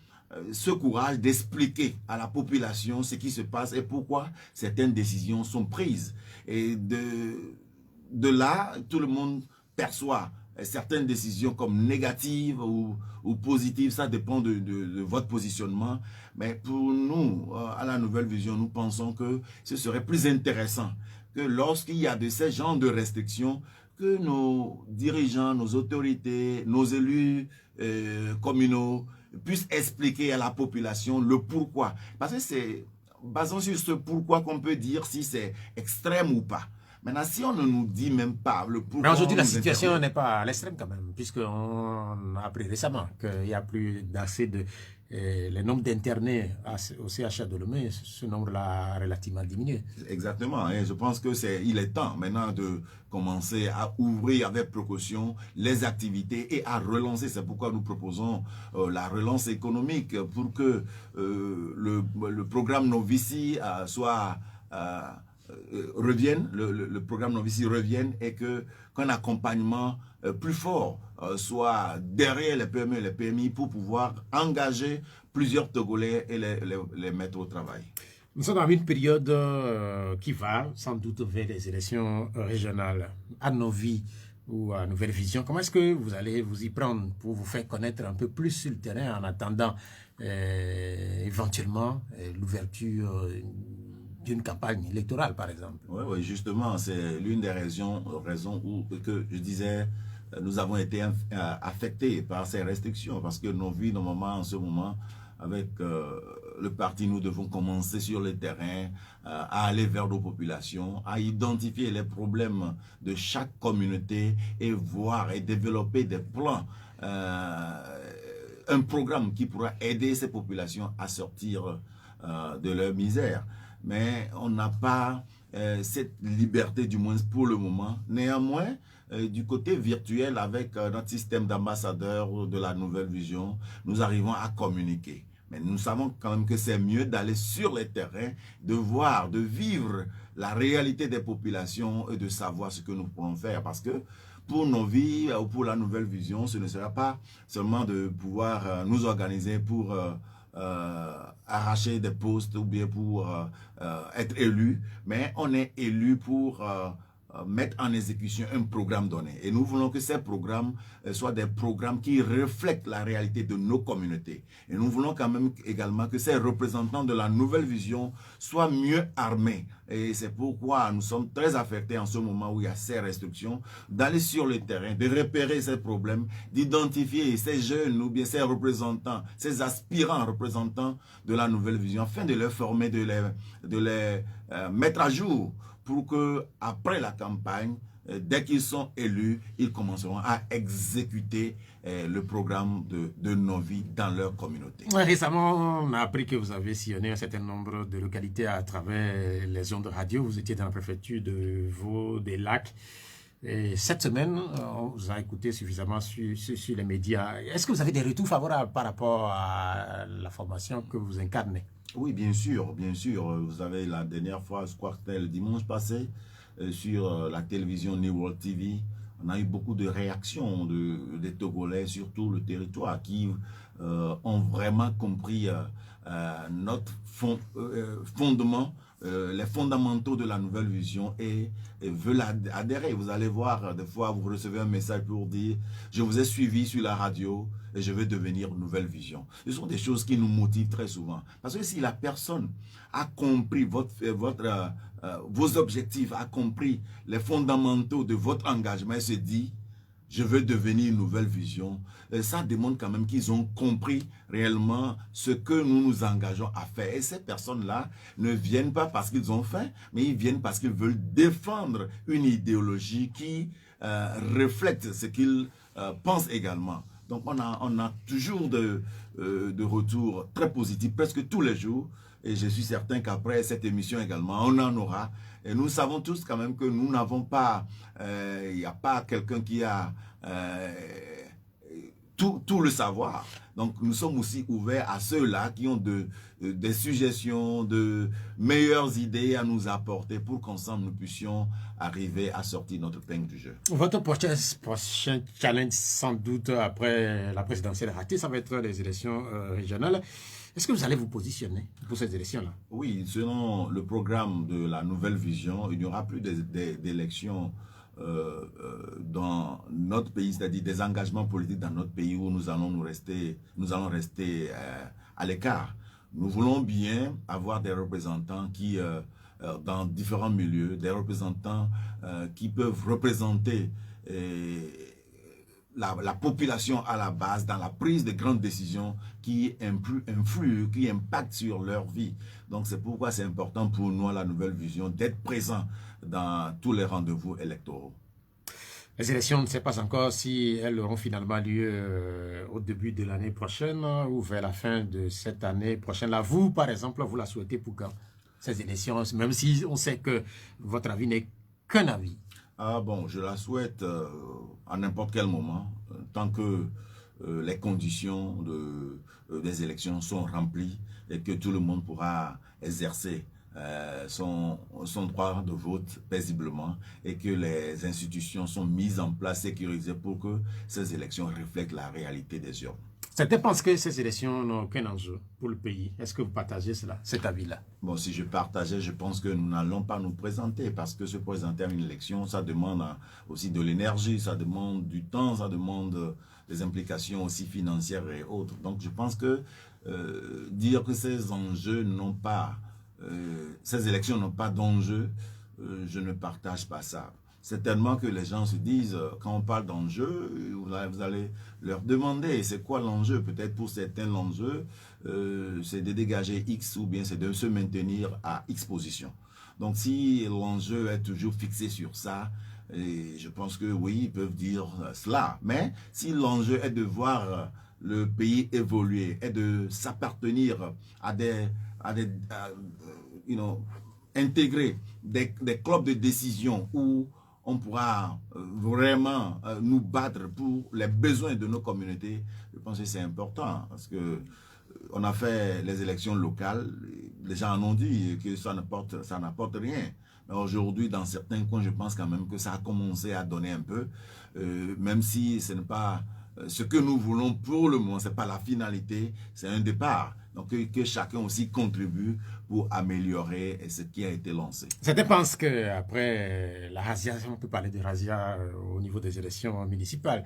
ce courage d'expliquer à la population ce qui se passe et pourquoi certaines décisions sont prises. Et de là, tout le monde perçoit certaines décisions comme négatives ou positives. Ça dépend de votre positionnement. Mais pour nous, à la Nouvelle Vision, nous pensons que ce serait plus intéressant que lorsqu'il y a de ces genres de restrictions, que nos dirigeants, nos autorités, nos élus communaux puissent expliquer à la population le pourquoi. Parce que c'est basant sur ce pourquoi qu'on peut dire si c'est extrême ou pas. Maintenant, si on ne nous dit même pas le pourquoi... Mais aujourd'hui, la situation n'est pas à l'extrême quand même, puisqu'on a appris récemment qu'il n'y a plus d'accès de... le nombre d'internés au CHA de Lomé, ce nombre-là a relativement diminué. Exactement, et je pense qu'il est temps maintenant de commencer à ouvrir avec précaution les activités et à relancer. C'est pourquoi nous proposons la relance économique pour que le programme Novici soit... revienne, le programme Novici revienne et qu'un accompagnement plus fort soit derrière les PME et les PMI pour pouvoir engager plusieurs Togolais et les mettre au travail. Nous sommes dans une période qui va sans doute vers les élections régionales. À Novi ou à Nouvelle Vision, comment est-ce que vous allez vous y prendre pour vous faire connaître un peu plus sur le terrain en attendant éventuellement l'ouverture d'une campagne électorale, par exemple? Oui, justement, c'est l'une des raisons où que je disais, nous avons été affectés par ces restrictions, parce que nos vies, normalement, en ce moment, avec le parti, nous devons commencer sur le terrain, à aller vers nos populations, à identifier les problèmes de chaque communauté et voir et développer des plans, un programme qui pourra aider ces populations à sortir de leur misère. Mais on n'a pas cette liberté, du moins pour le moment. Néanmoins, du côté virtuel, avec notre système d'ambassadeurs de la Nouvelle Vision, nous arrivons à communiquer. Mais nous savons quand même que c'est mieux d'aller sur les terrains, de voir, de vivre la réalité des populations et de savoir ce que nous pourrons faire. Parce que pour nos vies ou pour la Nouvelle Vision, ce ne sera pas seulement de pouvoir nous organiser pour arracher des postes ou bien pour être élu, mais on est élu pour mettre en exécution un programme donné. Et nous voulons que ces programmes soient des programmes qui reflètent la réalité de nos communautés. Et nous voulons quand même également que ces représentants de la Nouvelle Vision soient mieux armés. Et c'est pourquoi nous sommes très affectés en ce moment où il y a ces restrictions, d'aller sur le terrain, de repérer ces problèmes, d'identifier ces jeunes ou bien ces représentants, ces aspirants représentants de la Nouvelle Vision, afin de les former, de les mettre à jour, pour que après la campagne, dès qu'ils sont élus, ils commenceront à exécuter le programme de nos vies dans leur communauté. Récemment, on a appris que vous avez sillonné un certain nombre de localités à travers les ondes de radio. Vous étiez dans la préfecture de Vaud, des Lacs. Et cette semaine, on vous a écouté suffisamment sur les médias. Est-ce que vous avez des retours favorables par rapport à la formation que vous incarnez? Oui, bien sûr, bien sûr. Vous savez, la dernière fois, je crois que c'était le dimanche passé, sur la télévision New World TV, on a eu beaucoup de réactions des Togolais sur tout le territoire qui ont vraiment compris notre fondement, les fondamentaux de la Nouvelle Vision et veulent adhérer. Vous allez voir, des fois, vous recevez un message pour dire « Je vous ai suivi sur la radio et je veux devenir Nouvelle Vision ». Ce sont des choses qui nous motivent très souvent. Parce que si la personne a compris vos objectifs, a compris les fondamentaux de votre engagement et se dit « Je veux devenir une Nouvelle Vision », ça démontre quand même qu'ils ont compris réellement ce que nous nous engageons à faire. Et ces personnes-là ne viennent pas parce qu'ils ont faim, mais ils viennent parce qu'ils veulent défendre une idéologie qui reflète ce qu'ils pensent également. Donc on a toujours de retours très positifs, presque tous les jours. Et je suis certain qu'après cette émission également, on en aura. Et nous savons tous quand même que nous n'avons pas, il n'y a pas quelqu'un qui a tout le savoir. Donc nous sommes aussi ouverts à ceux-là qui ont des suggestions, de meilleures idées à nous apporter pour qu'ensemble nous puissions arriver à sortir notre épingle du jeu. Votre prochain challenge, sans doute après la présidentielle ratée, ça va être les élections régionales. Est-ce que vous allez vous positionner pour ces élections-là? Oui, selon le programme de la Nouvelle Vision, il n'y aura plus d'élections dans notre pays, c'est-à-dire des engagements politiques dans notre pays où nous allons rester à l'écart. Nous voulons bien avoir des représentants qui, dans différents milieux, des représentants qui peuvent représenter la population à la base dans la prise de grandes décisions qui influent, qui impactent sur leur vie. Donc c'est pourquoi c'est important pour nous, à la Nouvelle Vision, d'être présents dans tous les rendez-vous électoraux. Les élections, on ne sait pas encore si elles auront finalement lieu au début de l'année prochaine ou vers la fin de cette année prochaine. Là, vous, par exemple, vous la souhaitez pour quand ces élections, même si on sait que votre avis n'est qu'un avis? Ah bon, je la souhaite à n'importe quel moment, tant que les conditions des élections sont remplies et que tout le monde pourra exercer son droit de vote paisiblement et que les institutions sont mises en place, sécurisées pour que ces élections reflètent la réalité des urnes. Certains pensent que ces élections n'ont aucun enjeu pour le pays. Est-ce que vous partagez cet avis-là? Bon, si je partageais, je pense que nous n'allons pas nous présenter parce que se présenter à une élection, ça demande aussi de l'énergie, ça demande du temps, ça demande des implications aussi financières et autres. Donc, je pense que dire que ces enjeux n'ont pas, ces élections n'ont pas d'enjeu, je ne partage pas ça. certainement que les gens se disent, quand on parle d'enjeu, vous allez leur demander c'est quoi l'enjeu. Peut-être pour certains, l'enjeu, c'est de dégager X ou bien c'est de se maintenir à X position. Donc si l'enjeu est toujours fixé sur ça, et je pense que oui, ils peuvent dire cela. Mais si l'enjeu est de voir le pays évoluer, est de s'appartenir à intégrer des clubs de décision où on pourra vraiment nous battre pour les besoins de nos communautés, je pense que c'est important parce que on a fait les élections locales, les gens en ont dit que ça n'apporte rien. Mais aujourd'hui, dans certains coins, je pense quand même que ça a commencé à donner un peu, même si ce n'est pas ce que nous voulons pour le moment, ce n'est pas la finalité, c'est un départ. Donc que chacun aussi contribue pour améliorer ce qui a été lancé. Certains pensent qu'après la razzia, on peut parler de razzia au niveau des élections municipales,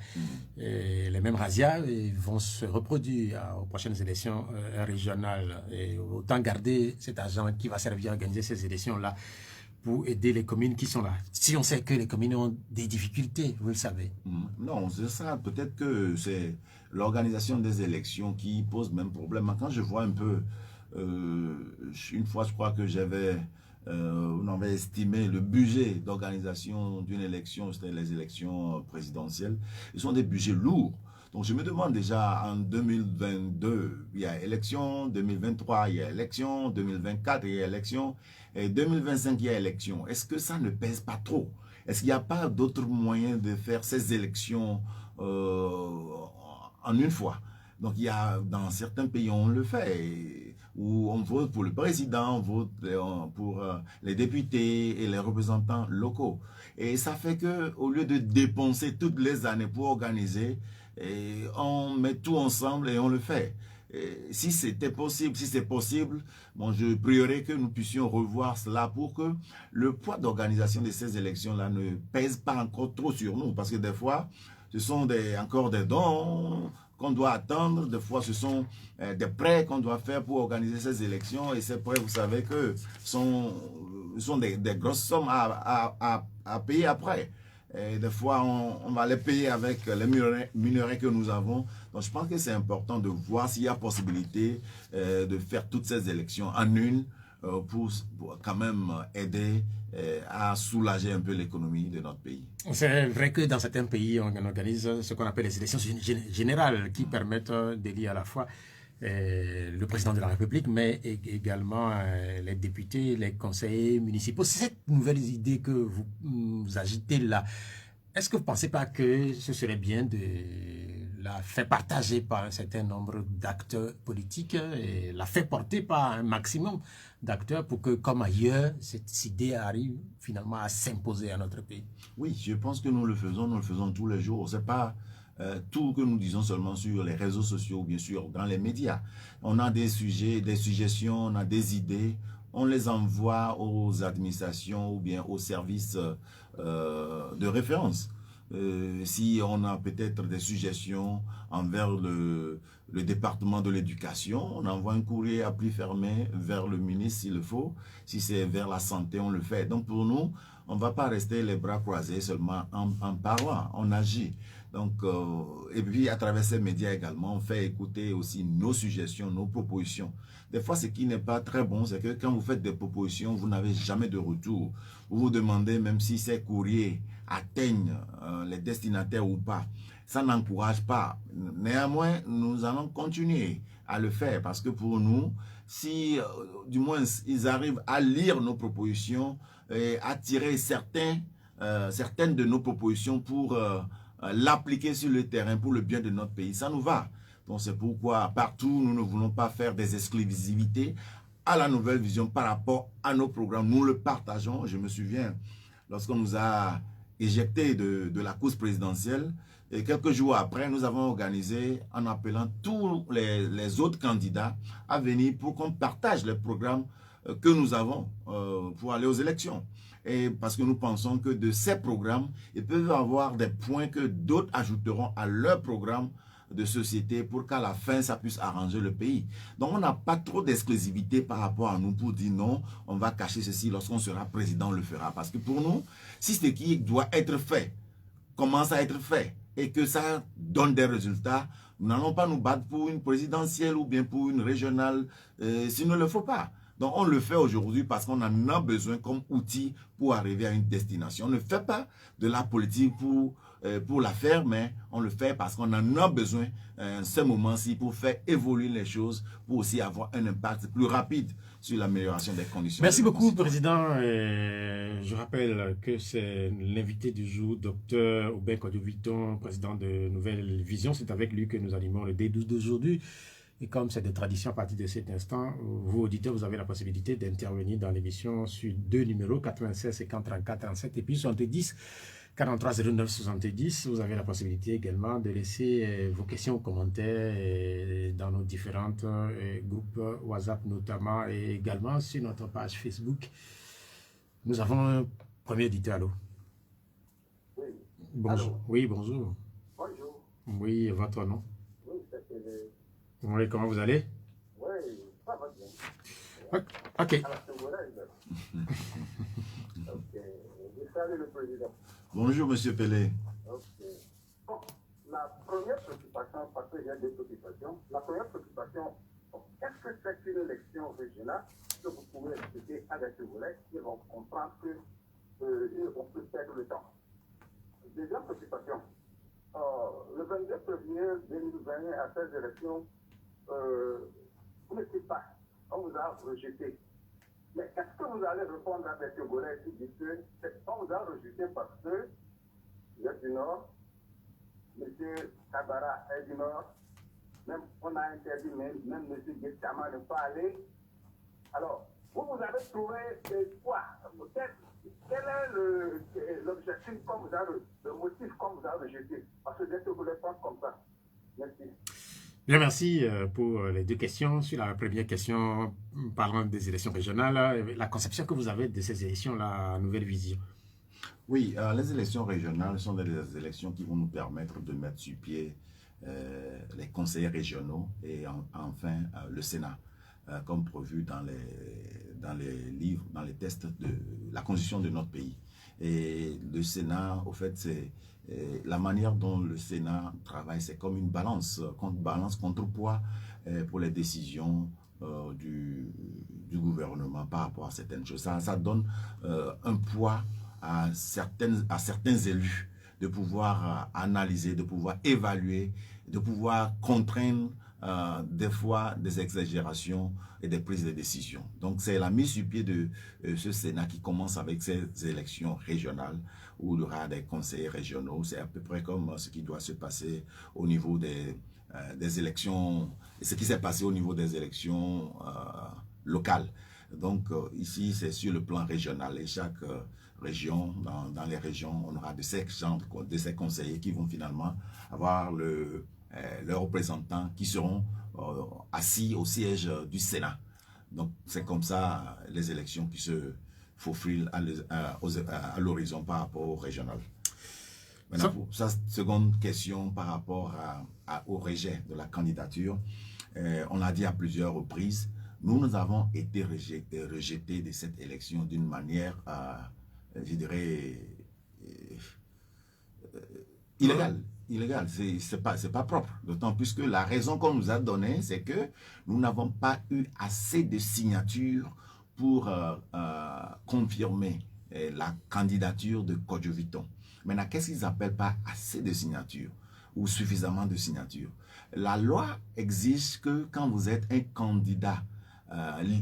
et les mêmes razzias vont se reproduire aux prochaines élections régionales. Et autant garder cet argent qui va servir à organiser ces élections-là pour aider les communes qui sont là. Si on sait que les communes ont des difficultés, vous le savez. Non, c'est ça. Peut-être que c'est l'organisation des élections qui pose même problème. Quand je vois un peu, une fois je crois que on avait estimé le budget d'organisation d'une élection, c'était les élections présidentielles. Ce sont des budgets lourds. Donc je me demande déjà, en 2022, il y a élection, 2023, il y a élection, 2024, il y a élection, et 2025, il y a élection. Est-ce que ça ne pèse pas trop? Est-ce qu'il n'y a pas d'autres moyens de faire ces élections en une fois? Donc il y a, dans certains pays, on le fait, où on vote pour le président, on vote pour les députés et les représentants locaux. Et ça fait que, au lieu de dépenser toutes les années pour organiser, et on met tout ensemble et on le fait. Et si c'était possible, si c'est possible, bon, je prierais que nous puissions revoir cela pour que le poids d'organisation de ces élections-là ne pèse pas encore trop sur nous. Parce que des fois, ce sont encore des dons qu'on doit attendre. Des fois, ce sont des prêts qu'on doit faire pour organiser ces élections. Et ces prêts, vous savez que sont des grosses sommes à payer après. Et des fois, on va les payer avec les minerais que nous avons. Donc, je pense que c'est important de voir s'il y a possibilité de faire toutes ces élections en une pour quand même aider à soulager un peu l'économie de notre pays. C'est vrai que dans certains pays, on organise ce qu'on appelle les élections générales qui permettent d'élire à la fois le président de la République, mais également les députés, les conseillers municipaux. C'est cette nouvelle idée que vous agitez là. Est-ce que vous ne pensez pas que ce serait bien de la faire partager par un certain nombre d'acteurs politiques et la faire porter par un maximum d'acteurs pour que, comme ailleurs, cette idée arrive finalement à s'imposer à notre pays? Oui, je pense que nous le faisons tous les jours. C'est pas tout que nous disons seulement sur les réseaux sociaux, bien sûr, dans les médias. On a des sujets, des suggestions, on a des idées, on les envoie aux administrations ou bien aux services de référence. Si on a peut-être des suggestions envers le département de l'éducation, on envoie un courrier à pli fermé vers le ministre s'il le faut. Si c'est vers la santé, on le fait. Donc pour nous, on ne va pas rester les bras croisés seulement en parlant, on agit. Donc, et puis à travers ces médias également, on fait écouter aussi nos suggestions, nos propositions. Des fois, ce qui n'est pas très bon, c'est que quand vous faites des propositions, vous n'avez jamais de retour. Vous vous demandez même si ces courriers atteignent les destinataires ou pas. Ça n'encourage pas. Néanmoins, nous allons continuer à le faire parce que pour nous, si du moins ils arrivent à lire nos propositions et à tirer certaines de nos propositions pour l'appliquer sur le terrain pour le bien de notre pays, ça nous va. Donc c'est pourquoi partout, nous ne voulons pas faire des exclusivités à la nouvelle vision par rapport à nos programmes. Nous le partageons. Je me souviens, lorsqu'on nous a éjectés de la course présidentielle, et quelques jours après, nous avons organisé en appelant tous les autres candidats à venir pour qu'on partage les programmes que nous avons pour aller aux élections. Et parce que nous pensons que de ces programmes, ils peuvent avoir des points que d'autres ajouteront à leur programme de société pour qu'à la fin, ça puisse arranger le pays. Donc, on n'a pas trop d'exclusivité par rapport à nous pour dire non, on va cacher ceci, lorsqu'on sera président, on le fera. Parce que pour nous, si ce qui doit être fait commence à être fait et que ça donne des résultats, nous n'allons pas nous battre pour une présidentielle ou bien pour une régionale s'il ne le faut pas. Donc, on le fait aujourd'hui parce qu'on en a besoin comme outil pour arriver à une destination. On ne fait pas de la politique pour la faire, mais on le fait parce qu'on en a besoin à ce moment-ci pour faire évoluer les choses, pour aussi avoir un impact plus rapide sur l'amélioration des conditions. Merci beaucoup, Président. Je rappelle que c'est l'invité du jour, Dr Aubin Kodjo-Vitton, président de Nouvelle Vision. C'est avec lui que nous animons le D12 d'aujourd'hui. Et comme c'est des traditions à partir de cet instant, vous, auditeurs, vous avez la possibilité d'intervenir dans l'émission sur deux numéros, 96 et 34 37, et puis 70 43 09 70. Vous avez la possibilité également de laisser vos questions ou commentaires dans nos différents groupes WhatsApp notamment, et également sur notre page Facebook. Nous avons un premier auditeur. Allô? Oui. Bonjour. Allô? Oui, bonjour. Bonjour. Oui, votre nom? Oui, c'est Oui, comment vous allez? Oui, ça va bien. Ok. À la secondaire. Ok. Je salue le président. Bonjour, monsieur Pelé. Ok. Bon, la première préoccupation, parce que j'ai deux préoccupations. La première préoccupation, est-ce que c'est une élection régionale que vous pouvez expliquer à des Togolais qui vont comprendre que on peut perdre le temps? Deuxième préoccupation, le 22 février 2020, à ces élections, vous n'étiez pas, on vous a rejeté. Mais est-ce que vous allez répondre à des Togolais qui disent qu'on vous a rejeté parce que vous êtes du Nord, M. Kabara est du Nord, même on a interdit même M. Guettama de ne pas aller. Alors, vous avez trouvé quoi? Quel est l'objectif qu'on vous a, le motif qu'on vous a rejeté? Parce que des Togolais pensent comme ça. Merci. Bien, merci pour les deux questions. Sur la première question, parlant des élections régionales, la conception que vous avez de ces élections, la Nouvelle Vision. Oui, les élections régionales sont des élections qui vont nous permettre de mettre sur pied les conseils régionaux et enfin le Sénat, comme prévu dans les livres, dans les textes de la constitution de notre pays. Et le Sénat, au fait, c'est la manière dont le Sénat travaille, c'est comme une balance contrepoids pour les décisions du gouvernement par rapport à certaines choses. Ça donne un poids à certains élus de pouvoir analyser, de pouvoir évaluer, de pouvoir contraindre des fois des exagérations et des prises de décision. Donc c'est la mise sur pied de ce Sénat qui commence avec ces élections régionales où il y aura des conseils régionaux. C'est à peu près comme ce qui doit se passer au niveau des élections, ce qui s'est passé au niveau des élections locales. Donc ici c'est sur le plan régional et chaque région, dans les régions, on aura de ces conseillers qui vont finalement avoir leurs représentants qui seront assis au siège du Sénat. Donc c'est comme ça les élections qui se faufilent à l'horizon par rapport au régional. Maintenant, pour sa seconde question par rapport au rejet de la candidature, on l'a dit à plusieurs reprises, nous avons été rejetés de cette élection d'une manière, je dirais, illégale. C'est pas propre. D'autant plus que la raison qu'on nous a donnée, c'est que nous n'avons pas eu assez de signatures pour confirmer la candidature de Kodjo-Vitton. Maintenant, qu'est-ce qu'ils appellent pas assez de signatures ou suffisamment de signatures? La loi exige que quand vous êtes un candidat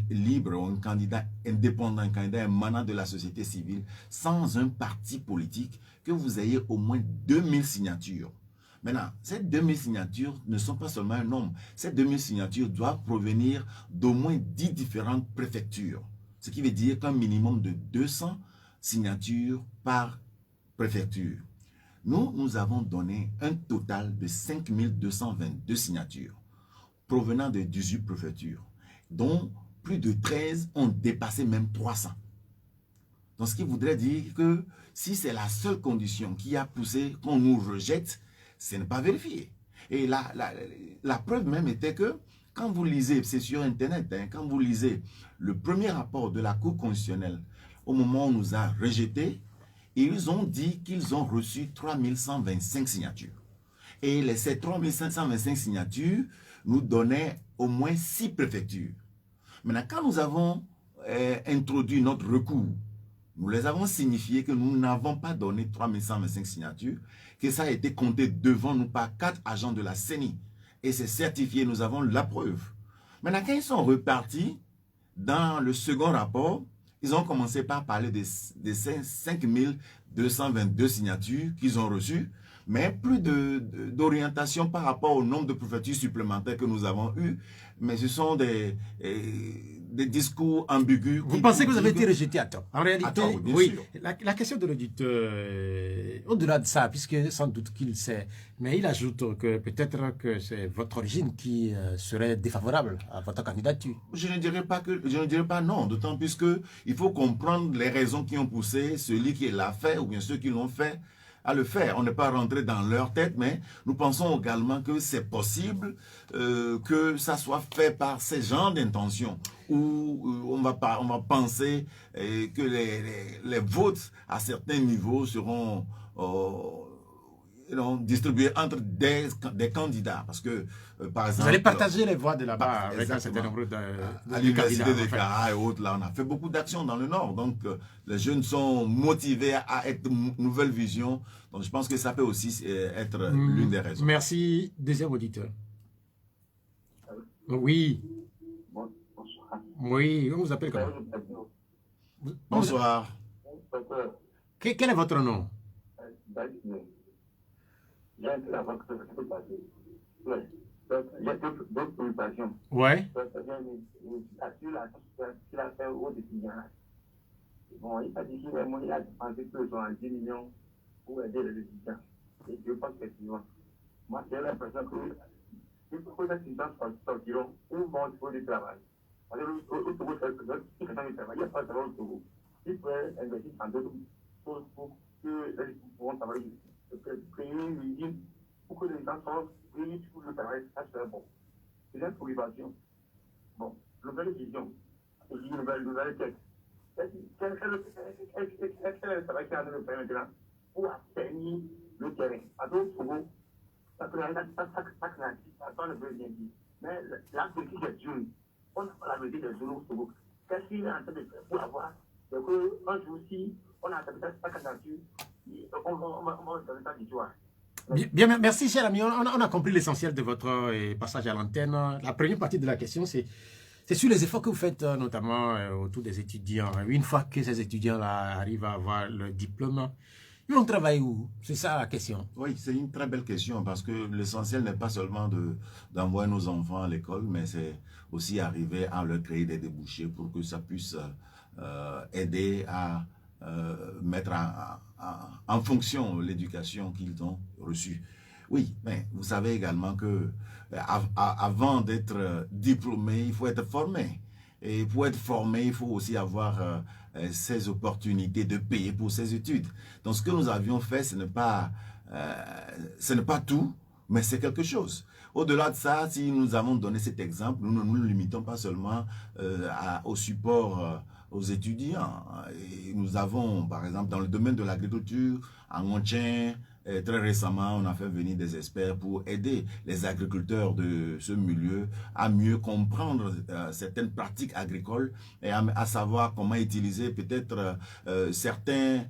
libre ou un candidat indépendant, un candidat émanant de la société civile, sans un parti politique, que vous ayez au moins 2000 signatures. Maintenant, ces 2000 signatures ne sont pas seulement un nombre. Ces 2000 signatures doivent provenir d'au moins 10 différentes préfectures. Ce qui veut dire qu'un minimum de 200 signatures par préfecture. Nous avons donné un total de 5222 signatures provenant de 18 préfectures, dont plus de 13 ont dépassé même 300. Donc, ce qui voudrait dire que si c'est la seule condition qui a poussé qu'on nous rejette, ce n'est pas vérifié. Et la preuve même était que quand vous lisez, c'est sur Internet, hein, quand vous lisez le premier rapport de la Cour constitutionnelle, au moment où on nous a rejetés, ils ont dit qu'ils ont reçu 3125 signatures. Et ces 3525 signatures nous donnaient au moins 6 préfectures. Maintenant, quand nous avons introduit notre recours, nous les avons signifié que nous n'avons pas donné 3125 signatures, que ça a été compté devant nous par 4 agents de la CENI. Et c'est certifié, nous avons la preuve. Maintenant, quand ils sont repartis dans le second rapport, ils ont commencé par parler des 5222 signatures qu'ils ont reçues, mais plus d'orientation par rapport au nombre de préfectures supplémentaires que nous avons eues. Mais ce sont des discours ambigus. Vous pensez que vous avez été rejeté à tort? En réalité, oui. La question de l'auditeur, au-delà de ça, puisque sans doute qu'il sait, mais il ajoute que peut-être que c'est votre origine qui serait défavorable à votre candidature. Je ne dirais pas non, d'autant plus qu'il faut comprendre les raisons qui ont poussé celui qui l'a fait ou bien ceux qui l'ont fait à le faire. On n'est pas rentré dans leur tête, mais nous pensons également que c'est possible que ça soit fait par ces genres d'intentions où on va penser que les votes à certains niveaux seront distribués entre des candidats. Parce que, par exemple... Vous allez partager les voix de là-bas avec un certain nombre à l'université de Cara et autres, là, on a fait beaucoup d'actions dans le Nord. Donc, les jeunes sont motivés à être nouvelle vision. Donc, je pense que ça peut aussi être l'une des raisons. Merci. Deuxième auditeur. Oui. Bonsoir. Oui, on vous appelle comment? Bonsoir. Quel est votre nom? J'ai un peu avant que ça se passe. Ouais. Donc, il y a d'autres préoccupations. Ouais. Qu'il a fait aux étudiants. Bon, il a dit qu'il a dépensé plus de 10 millions pour aider les étudiants. Et je pense qu'effectivement, moi, j'ai l'impression que il faut que les étudiants sortiront ou vont trouver du travail. Parce que au Togo, si quelqu'un veut travailler, il n'y a pas de travail au Togo. Il faut investir dans d'autres choses pour que les étudiants pourront travailler. Créer une usine pour que les gens sortent réunis pour le travail, ça serait bon. C'est une préoccupation. Bon, nouvelle vision, et une nouvelle tête. Quel est le travail qui est en train de faire maintenant pour assainir le terrain? À d'autres Togo, ça ne veut rien dire. Mais la politique des jeunes, on n'a pas la politique des jeunes au Togo. Qu'est-ce qu'il est en train de faire pour avoir un jour-ci, on a accepté sa candidature, on va donner sa victoire. Bien, merci cher ami, on a compris l'essentiel de votre passage à l'antenne. La première partie de la question, c'est sur les efforts que vous faites, notamment autour des étudiants. Une fois que ces étudiants-là arrivent à avoir le diplôme, ils vont travailler où? C'est ça la question. Oui, c'est une très belle question parce que l'essentiel n'est pas seulement d'envoyer nos enfants à l'école, mais c'est aussi arriver à leur créer des débouchés pour que ça puisse aider à mettre en fonction l'éducation qu'ils ont reçue. Oui, mais vous savez également que avant d'être diplômé, il faut être formé. Et pour être formé, il faut aussi avoir ces opportunités de payer pour ses études. Donc ce que nous avions fait, ce n'est pas tout, mais c'est quelque chose. Au-delà de ça, si nous avons donné cet exemple, nous ne nous limitons pas seulement au support aux étudiants. Et nous avons, par exemple, dans le domaine de l'agriculture, en Ontien, très récemment, on a fait venir des experts pour aider les agriculteurs de ce milieu à mieux comprendre certaines pratiques agricoles et à savoir comment utiliser peut-être certains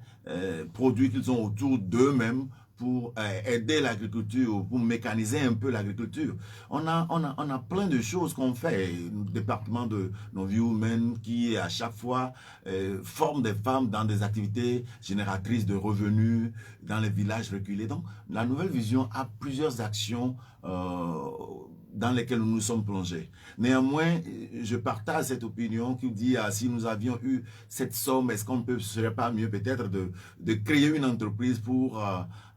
produits qu'ils ont autour d'eux-mêmes pour aider l'agriculture, pour mécaniser un peu l'agriculture. On a plein de choses qu'on fait. Le département de nos vies humaines qui, à chaque fois, forme des femmes dans des activités génératrices de revenus dans les villages reculés. Donc, la nouvelle vision a plusieurs actions dans lesquelles nous nous sommes plongés. Néanmoins, je partage cette opinion qui dit si nous avions eu cette somme, est-ce qu'on ne serait pas mieux peut-être de créer une entreprise pour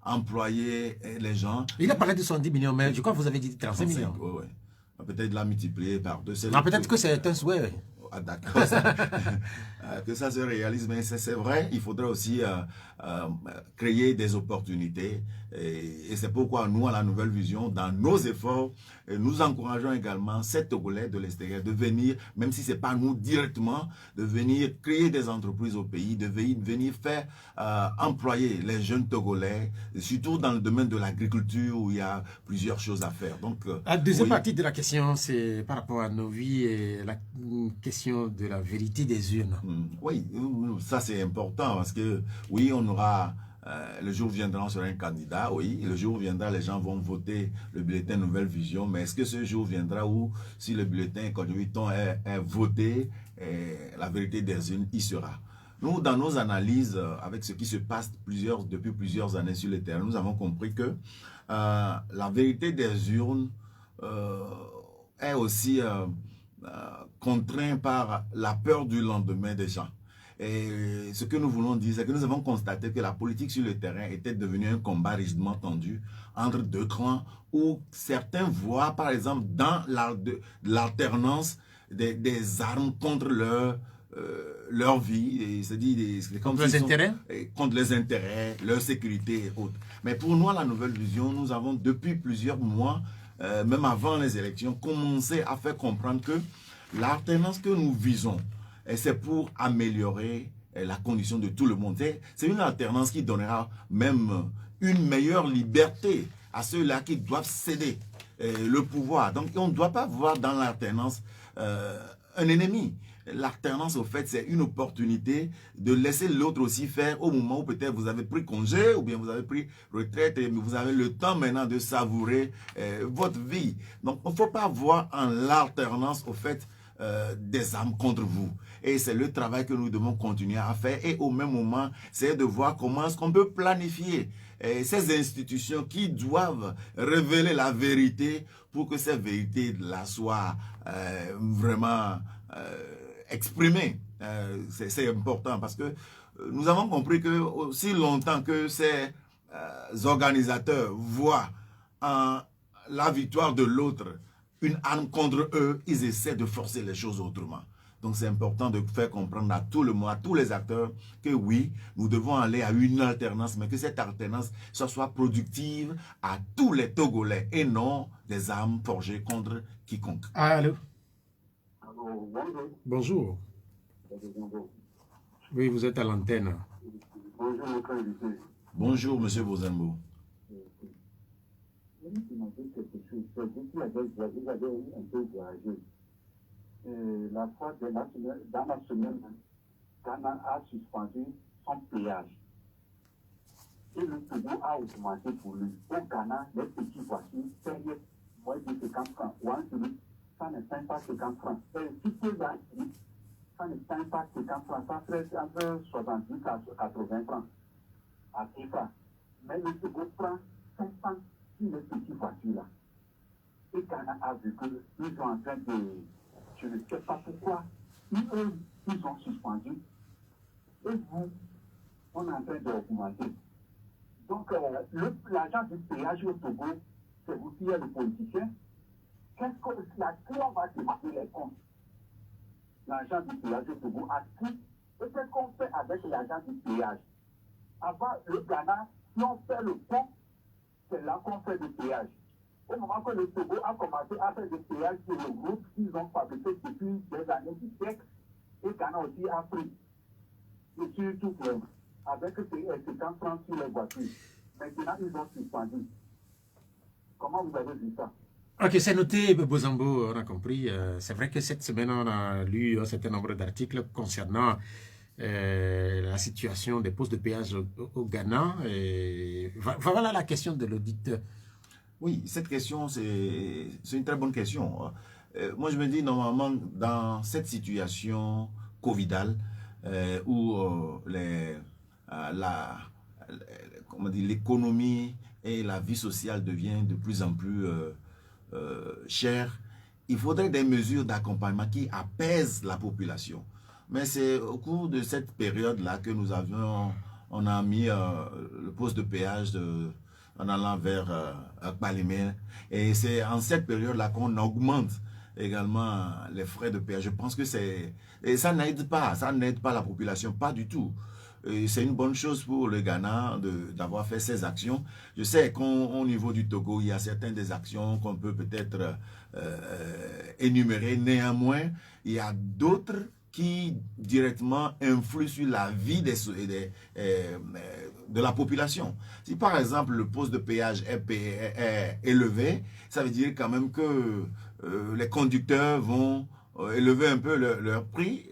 employer les gens. Il a parlé de 70 millions, mais je crois que vous avez dit 35 millions. Oui. Peut-être la multiplier par 2. Peut-être que c'est un souhait. Ah, d'accord. que ça se réalise, mais c'est vrai, il faudrait aussi créer des opportunités. Et c'est pourquoi nous, à la Nouvelle Vision, dans nos efforts, nous encourageons également ces Togolais de l'extérieur de venir, même si ce n'est pas nous directement, de venir créer des entreprises au pays, de venir faire employer les jeunes Togolais, surtout dans le domaine de l'agriculture où il y a plusieurs choses à faire. Donc, la deuxième partie de la question, c'est par rapport à nos vies et la question de la vérité des urnes. Oui, ça c'est important parce que oui, on aura... le jour viendra, on sera un candidat, oui. Le jour viendra, les gens vont voter le bulletin Nouvelle Vision. Mais est-ce que ce jour viendra où, si le bulletin conjoncton est voté, la vérité des urnes y sera? Nous, dans nos analyses, avec ce qui se passe depuis plusieurs années sur le terrain, nous avons compris que la vérité des urnes est aussi contrainte par la peur du lendemain des gens. Et ce que nous voulons dire, c'est que nous avons constaté que la politique sur le terrain était devenue un combat rigidement tendu entre deux clans où certains voient, par exemple, dans l'alternance des armes contre leur vie, c'est comme contre les intérêts, contre les intérêts, leur sécurité et autres. Mais pour nous, à la Nouvelle Vision, nous avons depuis plusieurs mois, même avant les élections, commencé à faire comprendre que l'alternance que nous visons, et c'est pour améliorer la condition de tout le monde. C'est une alternance qui donnera même une meilleure liberté à ceux-là qui doivent céder le pouvoir. Donc, on ne doit pas voir dans l'alternance un ennemi. L'alternance, au fait, c'est une opportunité de laisser l'autre aussi faire au moment où peut-être vous avez pris congé ou bien vous avez pris retraite et vous avez le temps maintenant de savourer votre vie. Donc, il ne faut pas voir en l'alternance, au fait, des armes contre vous. Et c'est le travail que nous devons continuer à faire. Et au même moment, c'est de voir comment est-ce qu'on peut planifier ces institutions qui doivent révéler la vérité pour que ces vérités-là soient vraiment exprimées. C'est important parce que nous avons compris que aussi longtemps que ces organisateurs voient la victoire de l'autre une arme contre eux, ils essaient de forcer les choses autrement. Donc c'est important de faire comprendre à tout le monde, à tous les acteurs, que oui, nous devons aller à une alternance, mais que cette alternance soit productive à tous les Togolais et non des armes forgées contre quiconque. Allô? Alors, bonjour. Bonjour. Bonjour. Oui, vous êtes à l'antenne. Bonjour, notre invité. Bonjour, monsieur Bozenbo. Je vais vous demander quelque chose. Vous avez un peu voyagé. La fois dans la semaine, Ghana a suspendu son péage. Et le Togo a augmenté pour lui. Au Ghana, les petits voitures payent moins de 50 francs. Ou en Suisse, ça ne paye pas 50 francs. Et si c'est là, ça ne paye pas 50 francs. Ça ferait entre 70 à 80 francs à TIFA. Mais le Togo prend 500 sur les petites voitures-là. Et Ghana a vu qu'ils sont en train de... Je ne sais pas pourquoi. Ils ont suspendu. Et vous, on est en train d'augmenter. Donc, l'agent du péage au Togo, c'est vous qui êtes le politicien. Qui on va demander les comptes? L'agent du péage au Togo a qui? Et qu'est-ce qu'on fait avec l'agent du péage? Avant le Ghana, si on fait le pont, c'est là qu'on fait du péage. Au moment que le Togo a commencé à faire des péages sur le groupe qu'ils ont fabriqué depuis des années du siècle, et Ghana aussi a pris. Et surtout, avec ces 50 francs sur les voitures. Maintenant, ils ont suspendu. Comment vous avez vu ça? Ok, c'est noté, Bozambo, on a compris. C'est vrai que cette semaine, on a lu un certain nombre d'articles concernant la situation des postes de péage au Ghana. Et voilà la question de l'auditeur. Oui, cette question, c'est une très bonne question. Moi, je me dis, normalement, dans cette situation covidale, où l'économie et la vie sociale deviennent de plus en plus chères, il faudrait des mesures d'accompagnement qui apaisent la population. Mais c'est au cours de cette période-là que on a mis le poste de péage en allant vers Palimé. Et c'est en cette période-là qu'on augmente également les frais de péage. Je pense que et ça n'aide pas la population, pas du tout. C'est une bonne chose pour le Ghana d'avoir fait ces actions. Je sais qu'au niveau du Togo, il y a certaines des actions qu'on peut peut-être énumérer. Néanmoins, il y a d'autres qui directement influent sur la vie de la population. Si par exemple le poste de péage est élevé, ça veut dire quand même que les conducteurs vont élever un peu leur prix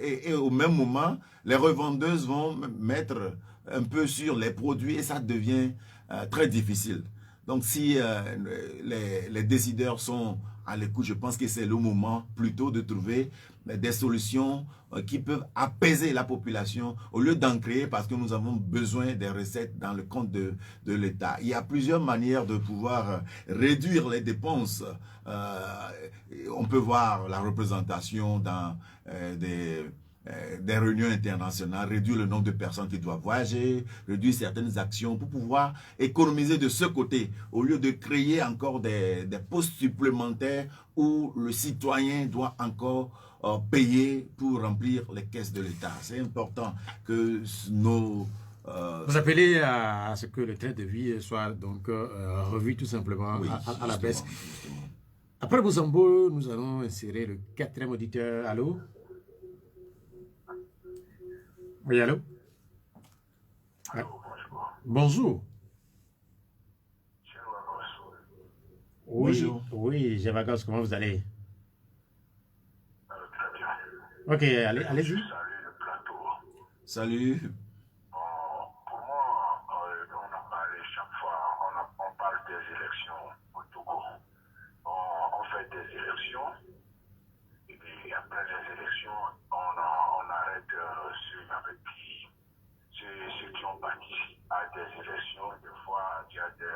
et au même moment, les revendeuses vont mettre un peu sur les produits et ça devient très difficile. Donc si les décideurs sont à l'écoute, je pense que c'est le moment plutôt de trouver des solutions qui peuvent apaiser la population au lieu d'en créer parce que nous avons besoin des recettes dans le compte de l'État. Il y a plusieurs manières de pouvoir réduire les dépenses. On peut voir la représentation dans des réunions internationales, réduire le nombre de personnes qui doivent voyager, réduire certaines actions pour pouvoir économiser de ce côté, au lieu de créer encore des postes supplémentaires où le citoyen doit encore payer pour remplir les caisses de l'État. C'est important que nos... Vous appelez à ce que le train de vie soit donc revu tout simplement oui, à la baisse. Justement. Après Bozambo, nous allons insérer le 4e auditeur. Allô? Oui, allô? Allô, bonjour. Bonjour. Oui, Bonjour. oui, Javagos, comment vous allez? Très bien. Ok, allez-y. Salut le plateau. Salut. Pour moi, on a parlé chaque fois, on parle des élections au Togo. On fait des élections et puis après les élections, on arrête ceux avec qui, ceux qui ont participé à des élections. Des fois, il y a des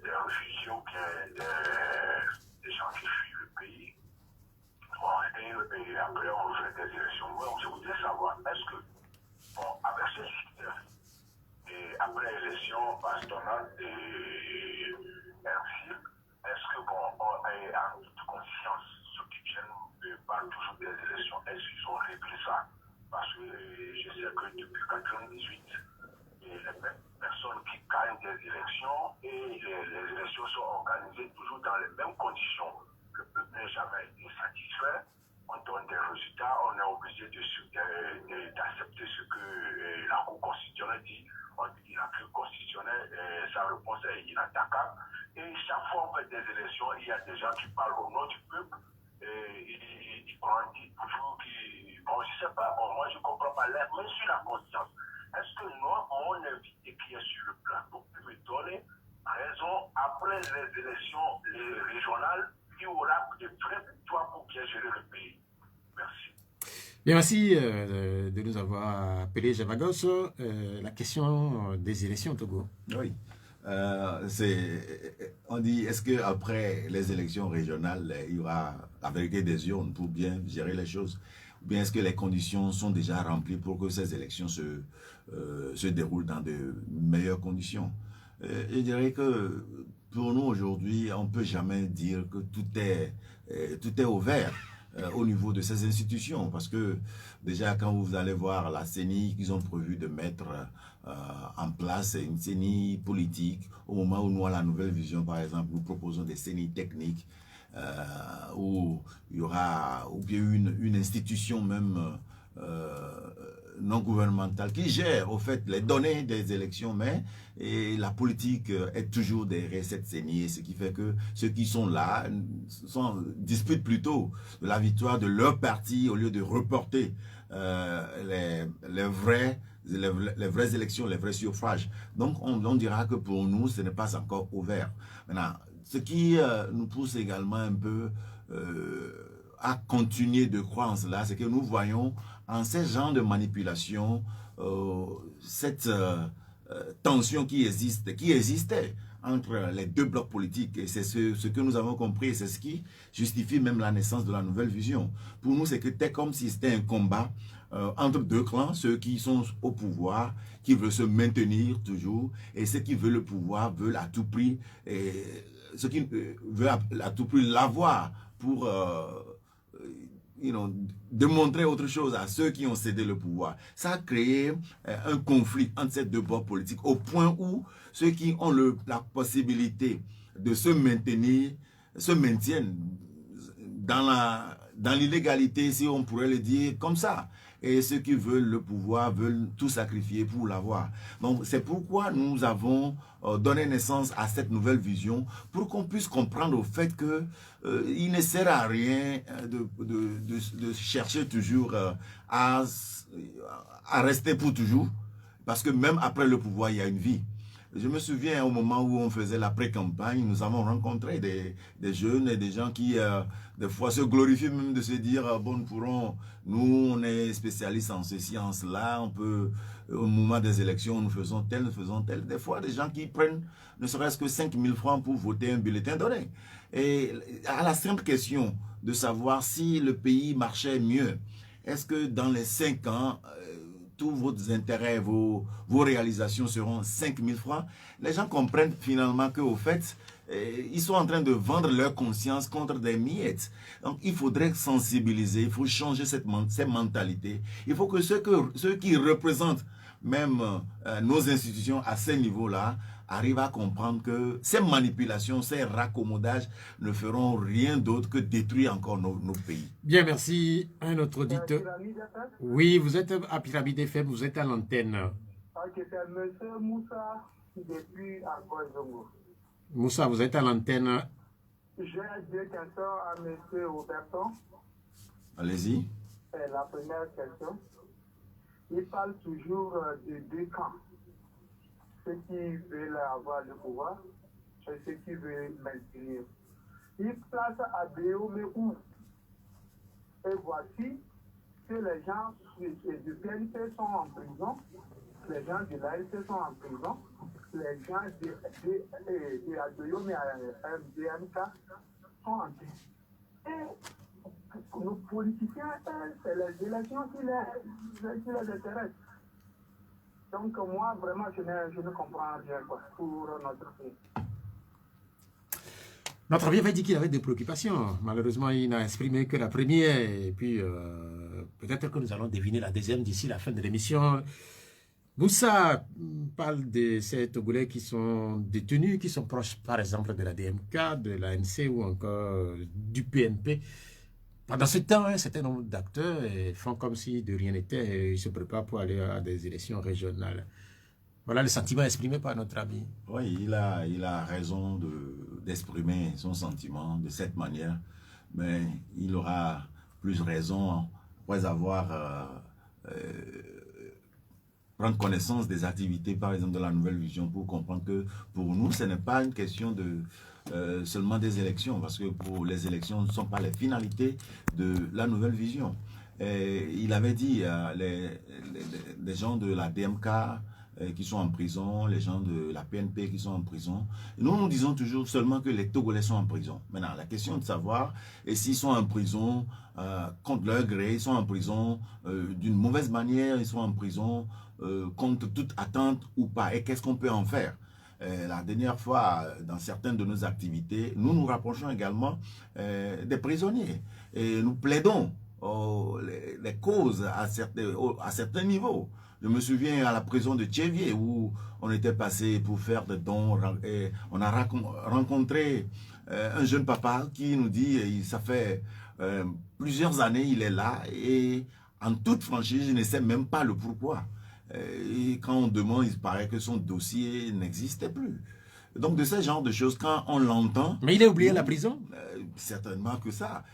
réfugiés ou bien des gens qui fuient le pays. Bon, et après, on fait des élections. Moi, je voudrais savoir, est-ce que, bon, avec ce système, et après l'élection pastoral et ainsi, est-ce que, bon, on est en toute conscience, ceux qui viennent parlent toujours des élections, est-ce qu'ils ont réglé ça? Parce que je sais que depuis 1998, les mêmes personnes qui gagnent des élections et les élections sont organisées toujours dans les mêmes conditions. Le peuple n'est jamais insatisfait. On donne des résultats, on est obligé d'accepter ce que la Cour constitutionnelle dit. On dit la Cour constitutionnelle, sa réponse est inattaquable. Et chaque fois qu'on fait des élections, il y a des gens qui parlent au nom du peuple. Et ils disent toujours bon, je sais pas, bon, moi je comprends pas, mais sur la conscience. Est-ce que mon invité qui est sur le plateau peut me donner raison après les élections régionales, il y aura de vraies victoires pour bien gérer le pays? Merci. Bien, merci de nous avoir appelé Javagos. La question des élections au Togo. Oui. On dit, est-ce qu'après les élections régionales, il y aura la vérité des urnes pour bien gérer les choses? Ou bien est-ce que les conditions sont déjà remplies pour que ces élections se déroulent dans de meilleures conditions? Je dirais que pour nous aujourd'hui, on ne peut jamais dire que tout est ouvert au niveau de ces institutions, parce que déjà quand vous allez voir la CENI qu'ils ont prévu de mettre en place, une CENI politique, au moment où nous, à la Nouvelle Vision par exemple, nous proposons des CENI techniques, où il y aura ou bien une institution même non gouvernementale qui gère au fait les données des élections, mais la politique est toujours derrière cette CENI, ce qui fait que ceux qui sont là disputent plutôt la victoire de leur parti au lieu de reporter les vraies élections, les vrais suffrages. Donc on dira que pour nous ce n'est pas encore ouvert. Maintenant, ce qui nous pousse également un peu à continuer de croire en cela, c'est que nous voyons en ces genres de manipulation cette tension qui existait entre les deux blocs politiques. Et c'est ce que nous avons compris, c'est ce qui justifie même la naissance de la Nouvelle Vision. Pour nous, c'était comme si c'était un combat entre deux clans, ceux qui sont au pouvoir, qui veulent se maintenir toujours, et ceux qui veulent le pouvoir veulent à tout prix, ceux qui veulent à tout prix l'avoir pour démontrer autre chose à ceux qui ont cédé le pouvoir. Ça a créé un conflit entre ces deux bords politiques au point où ceux qui ont la possibilité de se maintenir se maintiennent dans l'illégalité, si on pourrait le dire comme ça. Et ceux qui veulent le pouvoir veulent tout sacrifier pour l'avoir. Donc c'est pourquoi nous avons donné naissance à cette nouvelle vision, pour qu'on puisse comprendre au fait que il ne sert à rien de chercher toujours à rester pour toujours, parce que même après le pouvoir, il y a une vie. Je me souviens au moment où on faisait la pré-campagne, nous avons rencontré des jeunes et des gens qui, des fois, se glorifient même de se dire, bon, nous, on est spécialistes en ceci, en cela, on peut, au moment des élections, nous faisons tel. Des fois, des gens qui prennent ne serait-ce que 5 000 francs pour voter un bulletin donné. Et à la simple question de savoir si le pays marchait mieux, est-ce que dans les 5 ans, tous vos intérêts, vos réalisations seront 5 000 francs, les gens comprennent finalement qu'au fait, ils sont en train de vendre leur conscience contre des miettes. Donc, il faudrait sensibiliser, il faut changer ces mentalités. Il faut que ceux qui représentent même nos institutions à ce niveau-là arrivent à comprendre que ces manipulations, ces raccommodages ne feront rien d'autre que détruire encore nos pays. Bien, merci. Un autre auditeur. Oui, vous êtes à Pyramide FM, vous êtes à l'antenne. Ok, c'est M. Moussa depuis Agoizongo. Moussa, vous êtes à l'antenne. J'ai deux questions à M. Roberton. Allez-y. La première question. Il parle toujours de deux camps. Ceux qui veulent avoir le pouvoir et ceux qui veulent maintenir. Il place Abéomé où? Et voici que les gens du PNP sont en prison, les gens de l'AFC sont en prison, les gens de Abéomé à MDMK sont en prison. Et nos politiciens, c'est les élections qui les intéressent. Donc moi, vraiment, je ne comprends rien pour notre pays. Notre vie avait dit qu'il avait des préoccupations. Malheureusement, il n'a exprimé que la première. Et puis, peut-être que nous allons deviner la deuxième d'ici la fin de l'émission. Moussa parle de ces Togolais qui sont détenus, qui sont proches, par exemple, de la DMK, de l'ANC ou encore du PNP. Pendant ce temps, un certain nombre d'acteurs font comme si de rien n'était et ils se préparent pour aller à des élections régionales. Voilà le sentiment exprimé par notre ami. Oui, il a raison d'exprimer son sentiment de cette manière, mais il aura plus raison après avoir prendre connaissance des activités, par exemple, de la nouvelle vision, pour comprendre que pour nous, ce n'est pas une question de seulement des élections, parce que pour les élections ne sont pas les finalités de la nouvelle vision. Et il avait dit les gens de la DMK qui sont en prison, les gens de la PNP qui sont en prison. Nous disons toujours seulement que les Togolais sont en prison. Maintenant, la question est de savoir s'ils sont en prison contre leur gré, ils sont en prison d'une mauvaise manière, ils sont en prison contre toute attente ou pas, et qu'est-ce qu'on peut en faire. La dernière fois, dans certaines de nos activités, nous nous rapprochons également des prisonniers et nous plaidons les causes à certains niveaux. Je me souviens à la prison de Tchévier où on était passé pour faire des dons et on a rencontré un jeune papa qui nous dit, ça fait plusieurs années il est là et en toute franchise, je ne sais même pas le pourquoi. Et quand on demande, il paraît que son dossier n'existait plus. Donc de ce genre de choses, quand on l'entend... Mais il a oublié la prison? Certainement que ça.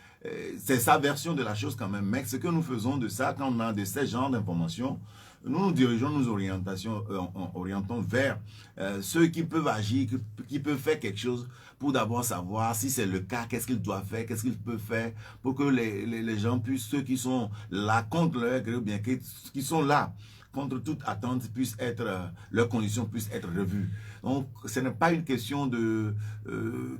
C'est sa version de la chose quand même. Mais ce que nous faisons de ça, quand on a de ce genre d'informations, nous nous dirigeons, nous orientons vers ceux qui peuvent agir, qui peuvent faire quelque chose pour d'abord savoir si c'est le cas, qu'est-ce qu'ils doivent faire, qu'est-ce qu'ils peuvent faire pour que les gens puissent, ceux qui sont là contre leur gré, ou bien qui sont là contre toute attente, leurs conditions puissent être revues. Donc, ce n'est pas une question de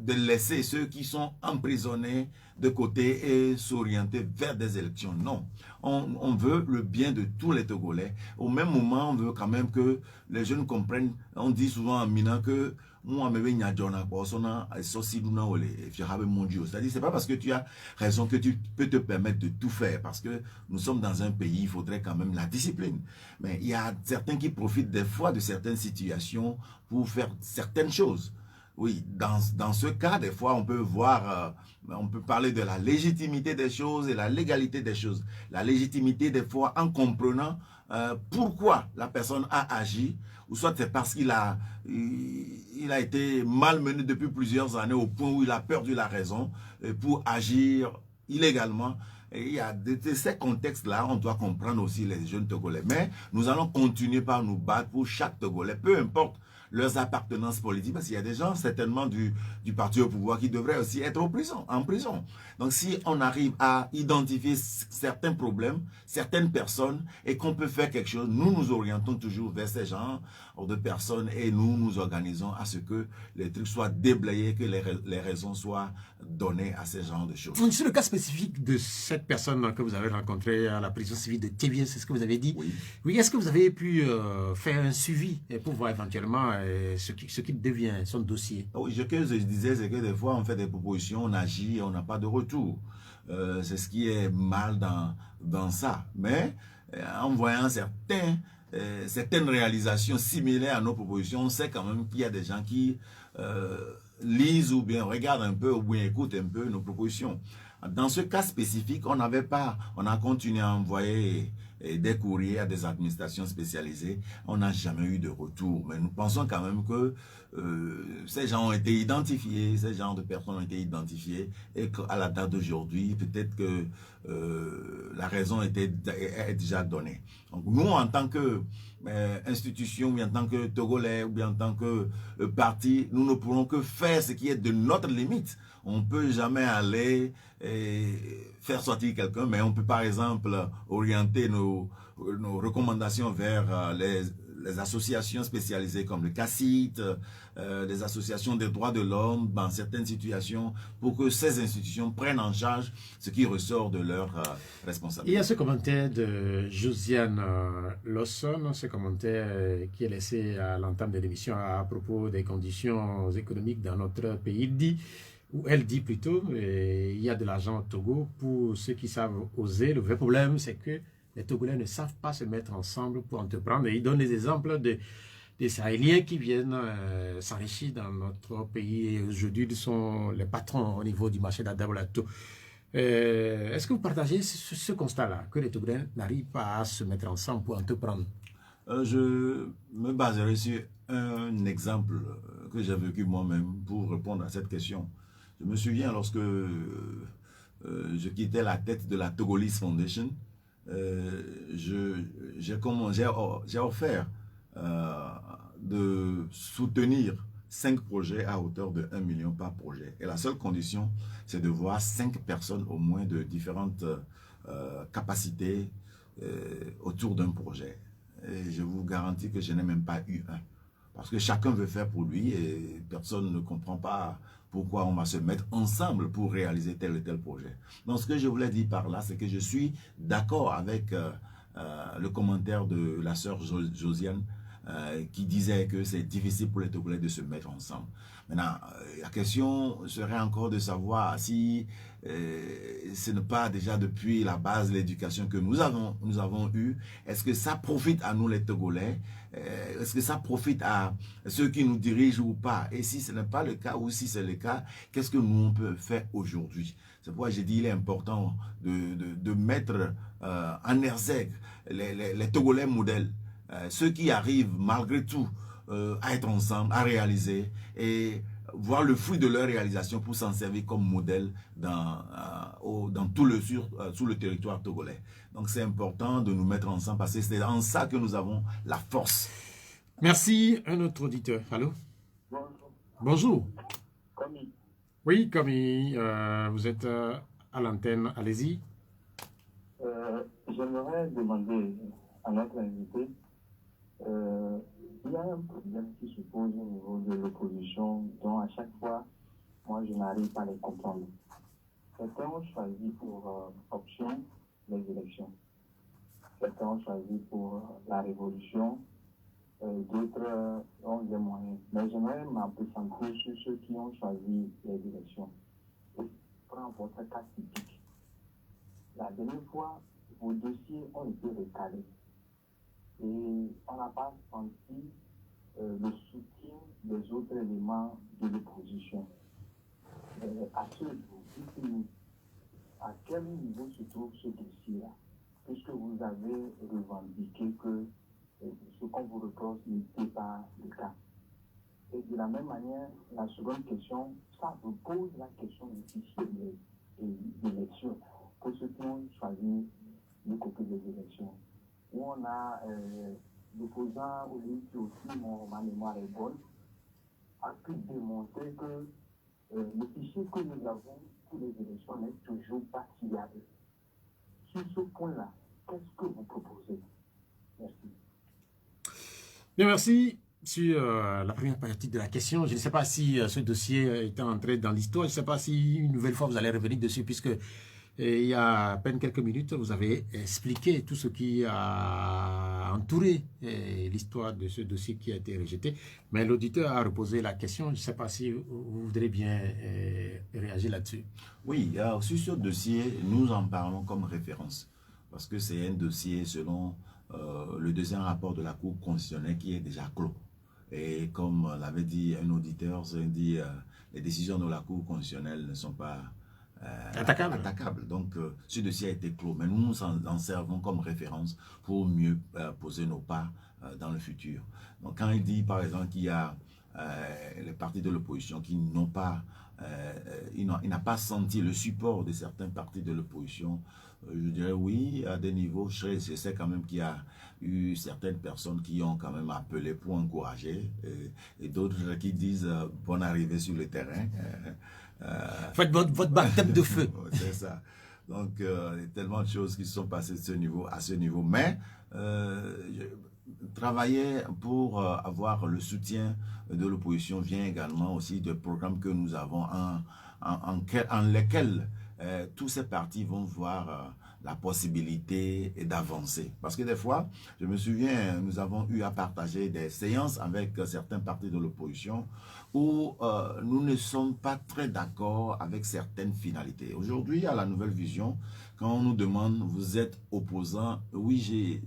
laisser ceux qui sont emprisonnés de côté et s'orienter vers des élections. Non, on veut le bien de tous les Togolais. Au même moment, on veut quand même que les jeunes comprennent. On dit souvent en Mina que c'est-à-dire, c'est pas parce que tu as raison que tu peux te permettre de tout faire, parce que nous sommes dans un pays, il faudrait quand même la discipline. Mais il y a certains qui profitent des fois de certaines situations pour faire certaines choses. Oui, dans ce cas, des fois, on peut voir, on peut parler de la légitimité des choses et la légalité des choses. La légitimité, des fois, en comprenant pourquoi la personne a agi, ou soit c'est parce qu'il a été malmené depuis plusieurs années au point où il a perdu la raison pour agir illégalement. Et il y a ces contextes-là, on doit comprendre aussi les jeunes Togolais. Mais nous allons continuer par nous battre pour chaque Togolais, peu importe leurs appartenances politiques, parce qu'il y a des gens certainement du parti au pouvoir qui devraient aussi être en prison. Donc si on arrive à identifier certains problèmes, certaines personnes, et qu'on peut faire quelque chose, nous nous orientons toujours vers ces gens de personnes et nous nous organisons à ce que les trucs soient déblayés, que les raisons soient données à ces genres de choses. Sur le cas spécifique de cette personne que vous avez rencontrée à la prison civile de Tébien, c'est ce que vous avez dit. Oui, est-ce que vous avez pu faire un suivi pour voir éventuellement ce qu'il devient, son dossier? Oui, ce que je disais, c'est que des fois, on fait des propositions, on agit et on n'a pas de retour. C'est ce qui est mal dans ça. Mais en voyant certaines réalisations similaires à nos propositions, on sait quand même qu'il y a des gens qui lisent ou bien regardent un peu ou bien écoutent un peu nos propositions. Dans ce cas spécifique, on a continué à envoyer des courriers à des administrations spécialisées. On n'a jamais eu de retour. Mais nous pensons quand même que ces gens ont été identifiés, ces genres de personnes ont été identifiées et qu'à la date d'aujourd'hui, peut-être que la raison est déjà donnée. Donc nous, en tant que institution, ou bien en tant que Togolais, ou bien en tant que parti, nous ne pourrons que faire ce qui est de notre limite. On ne peut jamais aller faire sortir quelqu'un, mais on peut par exemple orienter nos recommandations vers les associations spécialisées comme le CACIT, les associations des droits de l'homme dans certaines situations, pour que ces institutions prennent en charge ce qui ressort de leur responsabilité. Il y a ce commentaire de Josiane Lawson, ce commentaire qui est laissé à l'entame de l'émission à propos des conditions économiques dans notre pays. Elle dit plutôt, il y a de l'argent au Togo pour ceux qui savent oser. Le vrai problème, c'est que les Togolais ne savent pas se mettre ensemble pour entreprendre. Et il donne des exemples des Sahéliens qui viennent s'enrichir dans notre pays. Et aujourd'hui, ils sont les patrons au niveau du marché d'Adabolato. Est-ce que vous partagez ce constat-là, que les Togolais n'arrivent pas à se mettre ensemble pour entreprendre? Je me baserai sur un exemple que j'ai vécu moi-même pour répondre à cette question. Je me souviens lorsque je quittais la tête de la Togolese Foundation, j'ai offert de soutenir 5 projets à hauteur de 1 million par projet. Et la seule condition, c'est de voir 5 personnes au moins de différentes capacités autour d'un projet. Et je vous garantis que je n'ai même pas eu un. Parce que chacun veut faire pour lui et personne ne comprend pas pourquoi on va se mettre ensemble pour réaliser tel ou tel projet. Donc ce que je voulais dire par là, c'est que je suis d'accord avec le commentaire de la sœur Josiane qui disait que c'est difficile pour les Togolais de se mettre ensemble. Maintenant, la question serait encore de savoir si ce n'est pas déjà depuis la base de l'éducation que nous avons eu. Est-ce que ça profite à nous les Togolais? Est-ce que ça profite à ceux qui nous dirigent ou pas? Et si ce n'est pas le cas ou si c'est le cas, qu'est-ce que nous on peut faire aujourd'hui? C'est pourquoi j'ai dit qu'il est important de mettre en exergue les Togolais modèles. Ceux qui arrivent malgré tout à être ensemble, à réaliser et voir le fruit de leur réalisation pour s'en servir comme modèle dans tout sur le territoire togolais. Donc c'est important de nous mettre ensemble parce que c'est en ça que nous avons la force. Merci. Un autre auditeur. Allô? Bonjour. Bonjour. Commis. Oui, Commis, vous êtes à l'antenne. Allez-y. J'aimerais demander à notre invité Il y a un problème qui se pose au niveau de l'opposition, dont à chaque fois, moi, je n'arrive pas à les comprendre. Certains ont choisi pour option les élections. Certains ont choisi pour la révolution. D'autres ont des moyens. Mais j'aimerais m'appesantir sur ceux qui ont choisi les élections. Et prendre votre cas typique. La dernière fois, vos dossiers ont été recalés. Et on n'a pas senti le soutien des autres éléments de l'opposition. À ce niveau, dites-nous, à quel niveau se trouve ce dossier-là? Puisque vous avez revendiqué que ce qu'on vous reproche n'était pas le cas. Et de la même manière, la seconde question, ça vous pose la question du fichier d'élection pour ceux qui ont choisi le côté des élections. Où on a l'opposant Olivier aussi, ma mémoire est bonne, a pu démontrer que le fichier que nous avons pour les élections n'est toujours pas fiable. Sur ce point-là, qu'est-ce que vous proposez? Merci. Bien, merci. Sur la première partie de la question, je ne sais pas si ce dossier est entré dans l'histoire, je ne sais pas si une nouvelle fois vous allez revenir dessus, puisque il y a à peine quelques minutes, vous avez expliqué tout ce qui a entouré l'histoire de ce dossier qui a été rejeté. Mais l'auditeur a reposé la question. Je ne sais pas si vous voudrez bien réagir là-dessus. Oui, sur ce dossier, nous en parlons comme référence. Parce que c'est un dossier selon le deuxième rapport de la Cour constitutionnelle qui est déjà clos. Et comme l'avait dit un auditeur, les décisions de la Cour constitutionnelle ne sont pas attaquable. Donc, ce dossier a été clos. Mais nous nous en servons comme référence pour mieux poser nos pas dans le futur. Donc, quand il dit, par exemple, qu'il y a les partis de l'opposition qui n'ont pas, il n'a pas senti le support de certains partis de l'opposition, je dirais oui, à des niveaux. Je sais quand même qu'il y a eu certaines personnes qui ont quand même appelé pour encourager et d'autres qui disent bonne arrivée sur le terrain. Faites votre baptême de feu. C'est ça. Donc, il y a tellement de choses qui se sont passées à ce niveau. Mais, travailler pour avoir le soutien de l'opposition vient également aussi de programmes que nous avons en lesquels tous ces partis vont voir la possibilité d'avancer. Parce que des fois, je me souviens, nous avons eu à partager des séances avec certains partis de l'opposition où nous ne sommes pas très d'accord avec certaines finalités. Aujourd'hui, à la Nouvelle Vision, quand on nous demande, vous êtes opposant, oui,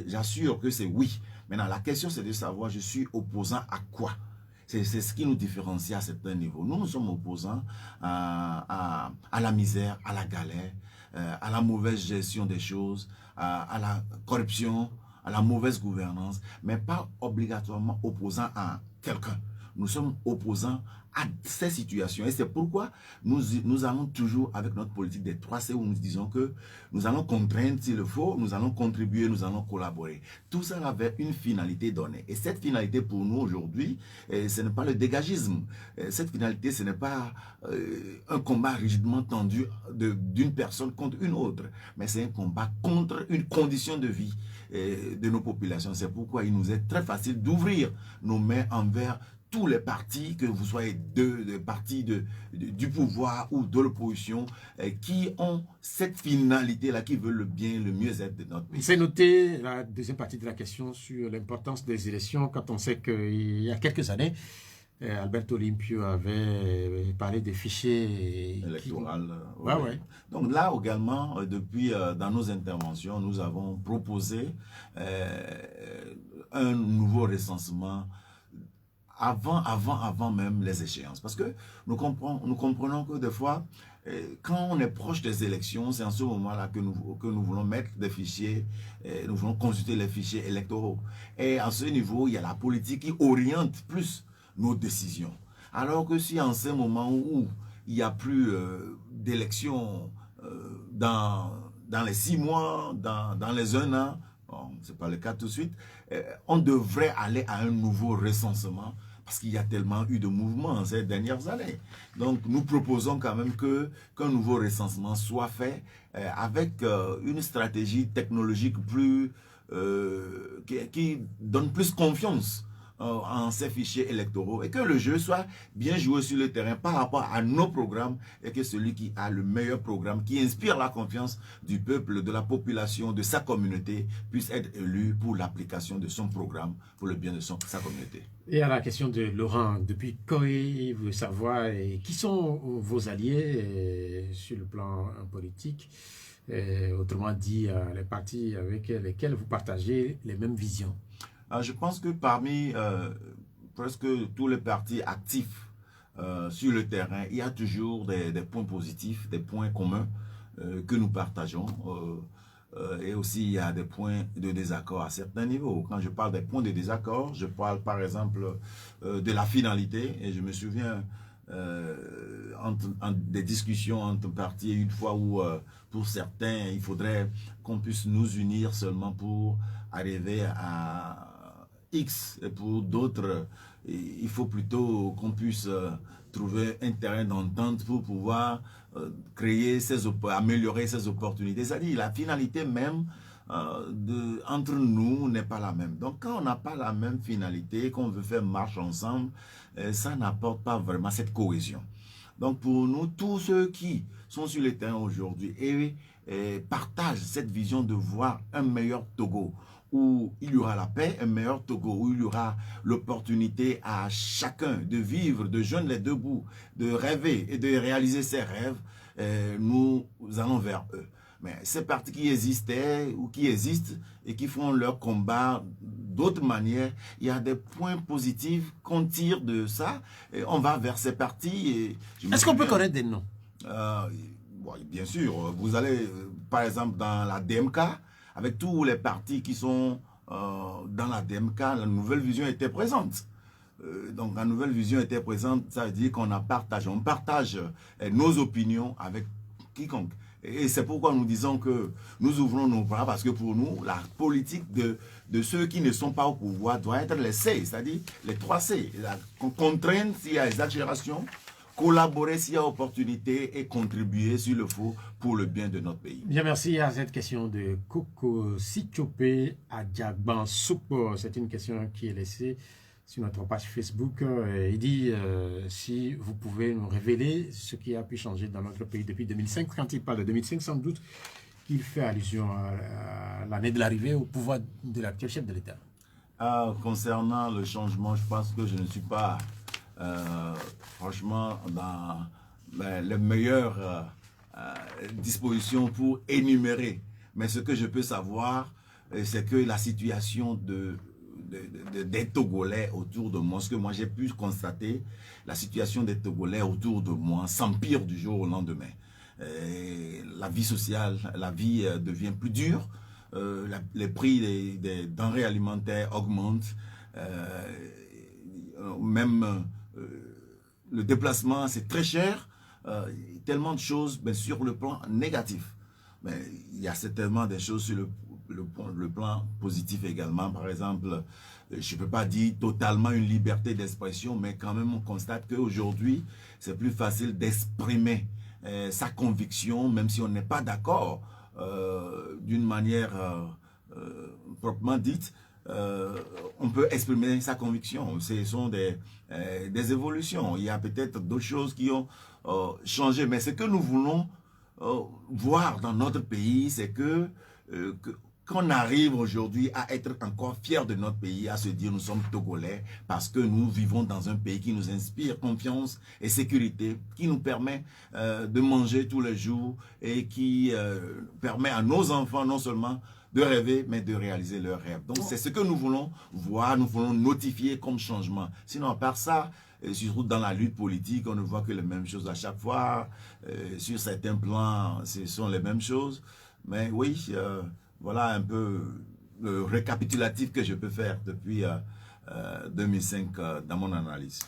j'assure que c'est oui. Maintenant, la question, c'est de savoir, je suis opposant à quoi? C'est ce qui nous différencie à certains niveaux. Nous sommes opposants à la misère, à la galère, à la mauvaise gestion des choses, à la corruption, à la mauvaise gouvernance, mais pas obligatoirement opposants à quelqu'un. Nous sommes opposants à ces situations. Et c'est pourquoi nous allons toujours, avec notre politique des 3C, où nous disons que nous allons contraindre s'il le faut, nous allons contribuer, nous allons collaborer. Tout ça avait une finalité donnée. Et cette finalité pour nous aujourd'hui, ce n'est pas le dégagisme. Cette finalité, ce n'est pas un combat rigidement tendu d'une personne contre une autre, mais c'est un combat contre une condition de vie de nos populations. C'est pourquoi il nous est très facile d'ouvrir nos mains envers tous les partis, que vous soyez de partis du pouvoir ou de l'opposition, qui ont cette finalité-là, qui veulent le bien, le mieux-être de notre pays. C'est noté la deuxième partie de la question sur l'importance des élections, quand on sait qu'il y a quelques années, Alberto Olympio avait parlé des fichiers électoraux. Ouais. Donc là également, depuis dans nos interventions, nous avons proposé un nouveau recensement avant même les échéances. Parce que nous comprenons que des fois, quand on est proche des élections, c'est en ce moment-là que nous voulons mettre des fichiers, nous voulons consulter les fichiers électoraux. Et à ce niveau, il y a la politique qui oriente plus nos décisions. Alors que si en ce moment où il n'y a plus d'élections dans les 6 mois, dans les 1 an, bon, ce n'est pas le cas tout de suite, on devrait aller à un nouveau recensement parce qu'il y a tellement eu de mouvements ces dernières années. Donc, nous proposons quand même qu'un nouveau recensement soit fait avec une stratégie technologique plus qui donne plus confiance en ces fichiers électoraux et que le jeu soit bien joué sur le terrain par rapport à nos programmes et que celui qui a le meilleur programme, qui inspire la confiance du peuple, de la population, de sa communauté, puisse être élu pour l'application de son programme pour le bien de sa communauté. Et à la question de Laurent, depuis quand il veut savoir qui sont vos alliés sur le plan politique, autrement dit les partis avec lesquels vous partagez les mêmes visions? Je pense que parmi presque tous les partis actifs sur le terrain, il y a toujours des points positifs, des points communs que nous partageons. Et aussi, il y a des points de désaccord à certains niveaux. Quand je parle des points de désaccord, je parle par exemple de la finalité. Et je me souviens des discussions entre partis une fois où, pour certains, il faudrait qu'on puisse nous unir seulement pour arriver à X. Et pour d'autres, il faut plutôt qu'on puisse trouver un terrain d'entente pour pouvoir créer améliorer ces opportunités. C'est-à-dire la finalité même entre nous n'est pas la même. Donc quand on n'a pas la même finalité, qu'on veut faire marche ensemble, ça n'apporte pas vraiment cette cohésion. Donc pour nous, tous ceux qui sont sur le terrain aujourd'hui et partagent cette vision de voir un meilleur Togo, où il y aura la paix, un meilleur Togo, où il y aura l'opportunité à chacun de vivre, de joindre les deux bouts, de rêver et de réaliser ses rêves, nous allons vers eux. Mais ces partis qui existaient ou qui existent et qui font leur combat d'autres manières, il y a des points positifs qu'on tire de ça et on va vers ces partis. Est-ce qu'on peut connaître des noms? Bien sûr, vous allez par exemple dans la DMK, avec tous les partis qui sont dans la DMK, la nouvelle vision était présente. Donc la nouvelle vision était présente, ça veut dire qu'on on partage nos opinions avec quiconque. Et c'est pourquoi nous disons que nous ouvrons nos bras, parce que pour nous, la politique de ceux qui ne sont pas au pouvoir doit être les C, c'est-à-dire les 3 C. La contrainte s'il y a exagération, collaborer s'il y a opportunité et contribuer s'il le faut pour le bien de notre pays. Bien, merci à cette question de Koko Sichopé Adjagban Soupo. C'est une question qui est laissée sur notre page Facebook. Il dit si vous pouvez nous révéler ce qui a pu changer dans notre pays depuis 2005. Quand il parle de 2005, sans doute qu'il fait allusion à l'année de l'arrivée au pouvoir de l'actuel chef de l'État. Concernant le changement, je pense que je ne suis pas franchement dans les meilleures dispositions pour énumérer. Mais ce que je peux savoir, c'est que la situation des Togolais autour de moi, ce que moi j'ai pu constater, la situation des Togolais autour de moi s'empire du jour au lendemain. La vie sociale, la vie devient plus dure, les prix des denrées alimentaires augmentent, même le déplacement c'est très cher, tellement de choses sur le plan négatif. Mais il y a certainement des choses sur le plan positif également. Par exemple, je ne peux pas dire totalement une liberté d'expression, mais quand même on constate qu'aujourd'hui, c'est plus facile d'exprimer sa conviction, même si on n'est pas d'accord d'une manière proprement dite. On peut exprimer sa conviction. Ce sont des évolutions. Il y a peut-être d'autres choses qui ont changé, mais ce que nous voulons voir dans notre pays, c'est qu'on arrive aujourd'hui à être encore fiers de notre pays, à se dire nous sommes Togolais parce que nous vivons dans un pays qui nous inspire confiance et sécurité, qui nous permet de manger tous les jours et qui permet à nos enfants non seulement de rêver, mais de réaliser leurs rêves. Donc c'est ce que nous voulons voir, nous voulons notifier comme changement. Sinon, à part ça, surtout dans la lutte politique, on ne voit que les mêmes choses à chaque fois. Sur certains plans, ce sont les mêmes choses. Mais oui, voilà un peu le récapitulatif que je peux faire depuis 2005 dans mon analyse.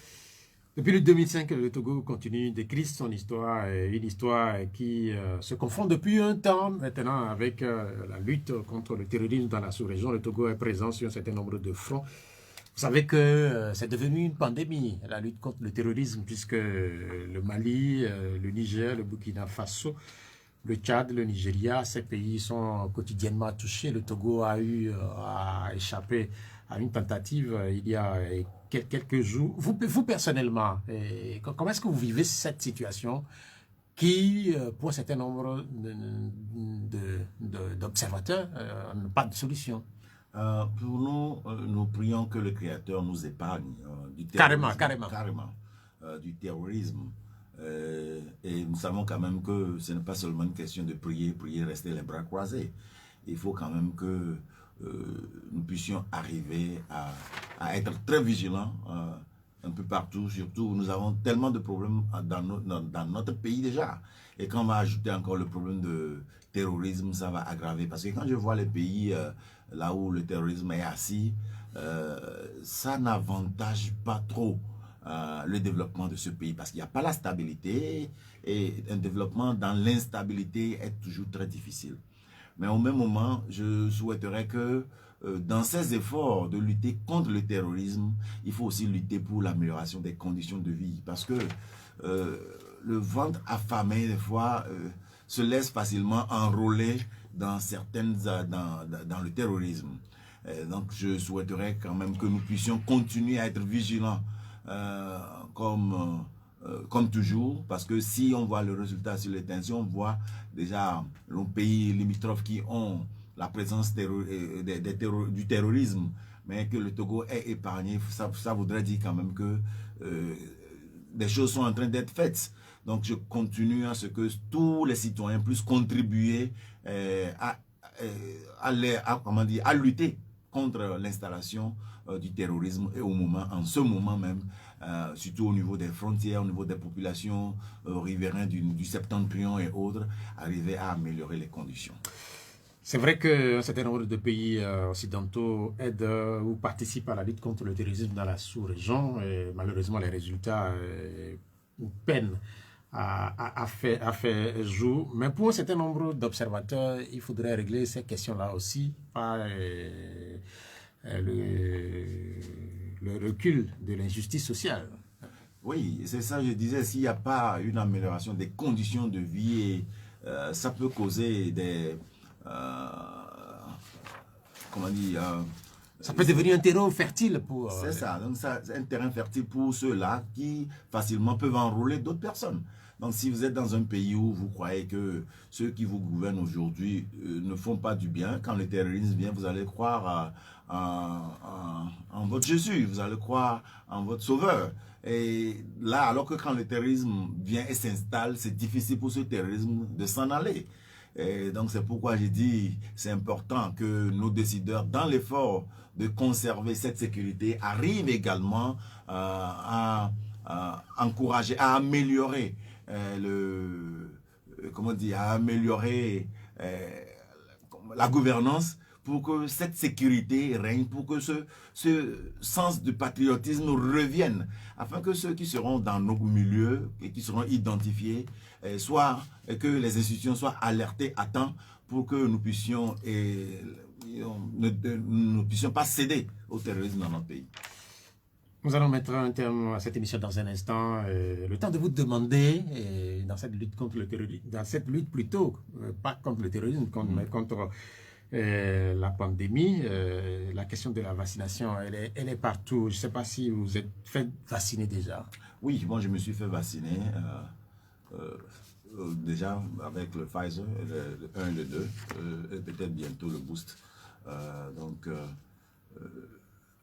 Depuis le 2005, le Togo continue d'écrire son histoire, une histoire qui se confond depuis un temps maintenant avec la lutte contre le terrorisme dans la sous-région. Le Togo est présent sur un certain nombre de fronts. Vous savez que c'est devenu une pandémie, la lutte contre le terrorisme, puisque le Mali, le Niger, le Burkina Faso le Tchad, le Nigeria, ces pays sont quotidiennement touchés. Le Togo a échappé à une tentative il y a quelques jours. Vous personnellement, comment est-ce que vous vivez cette situation qui, pour un certain nombre d'observateurs, n'a pas de solution? Pour nous, nous prions que le Créateur nous épargne du terrorisme. Carrément. Du terrorisme. Et nous savons quand même que ce n'est pas seulement une question de prier, rester les bras croisés. Il faut quand même que nous puissions arriver à être très vigilants un peu partout. Surtout, nous avons tellement de problèmes dans notre pays déjà. Et quand on va ajouter encore le problème de terrorisme, ça va aggraver. Parce que quand je vois les pays là où le terrorisme est assis, ça n'avantage pas trop le développement de ce pays. Parce qu'il n'y a pas la stabilité et un développement dans l'instabilité est toujours très difficile. Mais au même moment, je souhaiterais que dans ces efforts de lutter contre le terrorisme, il faut aussi lutter pour l'amélioration des conditions de vie. Parce que le ventre affamé, des fois, se laisse facilement enrôler dans dans le terrorisme. Donc, je souhaiterais quand même que nous puissions continuer à être vigilants comme toujours, parce que si on voit le résultat sur les tensions, on voit déjà nos pays limitrophes qui ont la présence du terrorisme, mais que le Togo est épargné, ça voudrait dire quand même que des choses sont en train d'être faites. Donc je continue à ce que tous les citoyens puissent contribuer à lutter contre l'installation du terrorisme et en ce moment même, surtout au niveau des frontières, au niveau des populations riveraines du Septentrion et autres, arriver à améliorer les conditions. C'est vrai qu'un certain nombre de pays occidentaux aident ou participent à la lutte contre le terrorisme dans la sous-région. Malheureusement, les résultats peinent à faire jour. Mais pour un certain nombre d'observateurs, il faudrait régler ces questions-là aussi par le recul de l'injustice sociale. Oui, c'est ça, je disais, s'il n'y a pas une amélioration des conditions de vie, ça peut causer des... comment dire... ça peut devenir un terreau fertile pour... c'est ça, donc c'est un terrain fertile pour ceux-là qui facilement peuvent enrôler d'autres personnes. Donc si vous êtes dans un pays où vous croyez que ceux qui vous gouvernent aujourd'hui ne font pas du bien, quand le terrorisme vient, vous allez croire en votre Jésus, vous allez croire en votre Sauveur. Et là, alors que quand le terrorisme vient et s'installe, c'est difficile pour ce terrorisme de s'en aller. Et donc c'est pourquoi j'ai dit c'est important que nos décideurs, dans l'effort de conserver cette sécurité, arrivent également à encourager, à améliorer la gouvernance pour que cette sécurité règne, pour que ce sens de patriotisme revienne, afin que ceux qui seront dans nos milieux et qui seront identifiés, que les institutions soient alertées à temps pour que nous puissions ne puissions pas céder au terrorisme dans notre pays. Nous allons mettre un terme à cette émission dans un instant. Le temps de vous demander, dans cette lutte contre le terrorisme, dans cette lutte plutôt, pas contre le terrorisme, mais contre la pandémie, la question de la vaccination, elle est partout. Je ne sais pas si vous êtes fait vacciner déjà. Oui, moi je me suis fait vacciner déjà avec le Pfizer, le 1 et le 2, et peut-être bientôt le boost.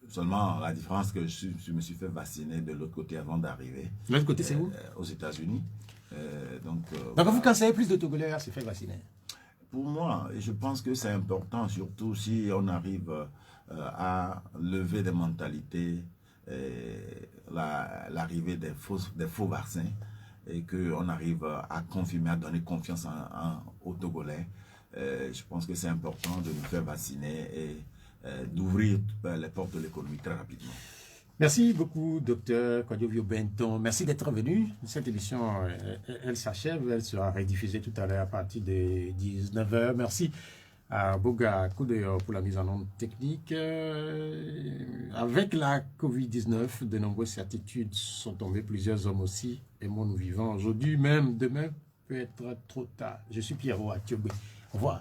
Seulement la différence que je me suis fait vacciner de l'autre côté avant d'arriver. L'autre côté, c'est où? Aux États-Unis. Donc vous conseillez plus de Togolais à se faire vacciner? Pour moi, je pense que c'est important, surtout si on arrive à lever des mentalités, l'arrivée des faux vaccins, et qu'on arrive à confirmer, à donner confiance aux Togolais. Je pense que c'est important de nous faire vacciner et d'ouvrir les portes de l'économie très rapidement. Merci beaucoup, Dr Kwadjovio Benton. Merci d'être venu. Cette émission, elle s'achève. Elle sera rediffusée tout à l'heure à partir de 19h. Merci à Boga Koudeo pour la mise en onde technique. Avec la COVID-19, de nombreuses certitudes sont tombées. Plusieurs hommes aussi. Et moi, nous vivons aujourd'hui, même demain, peut être trop tard. Je suis Pierrot à Thiobé. Au revoir.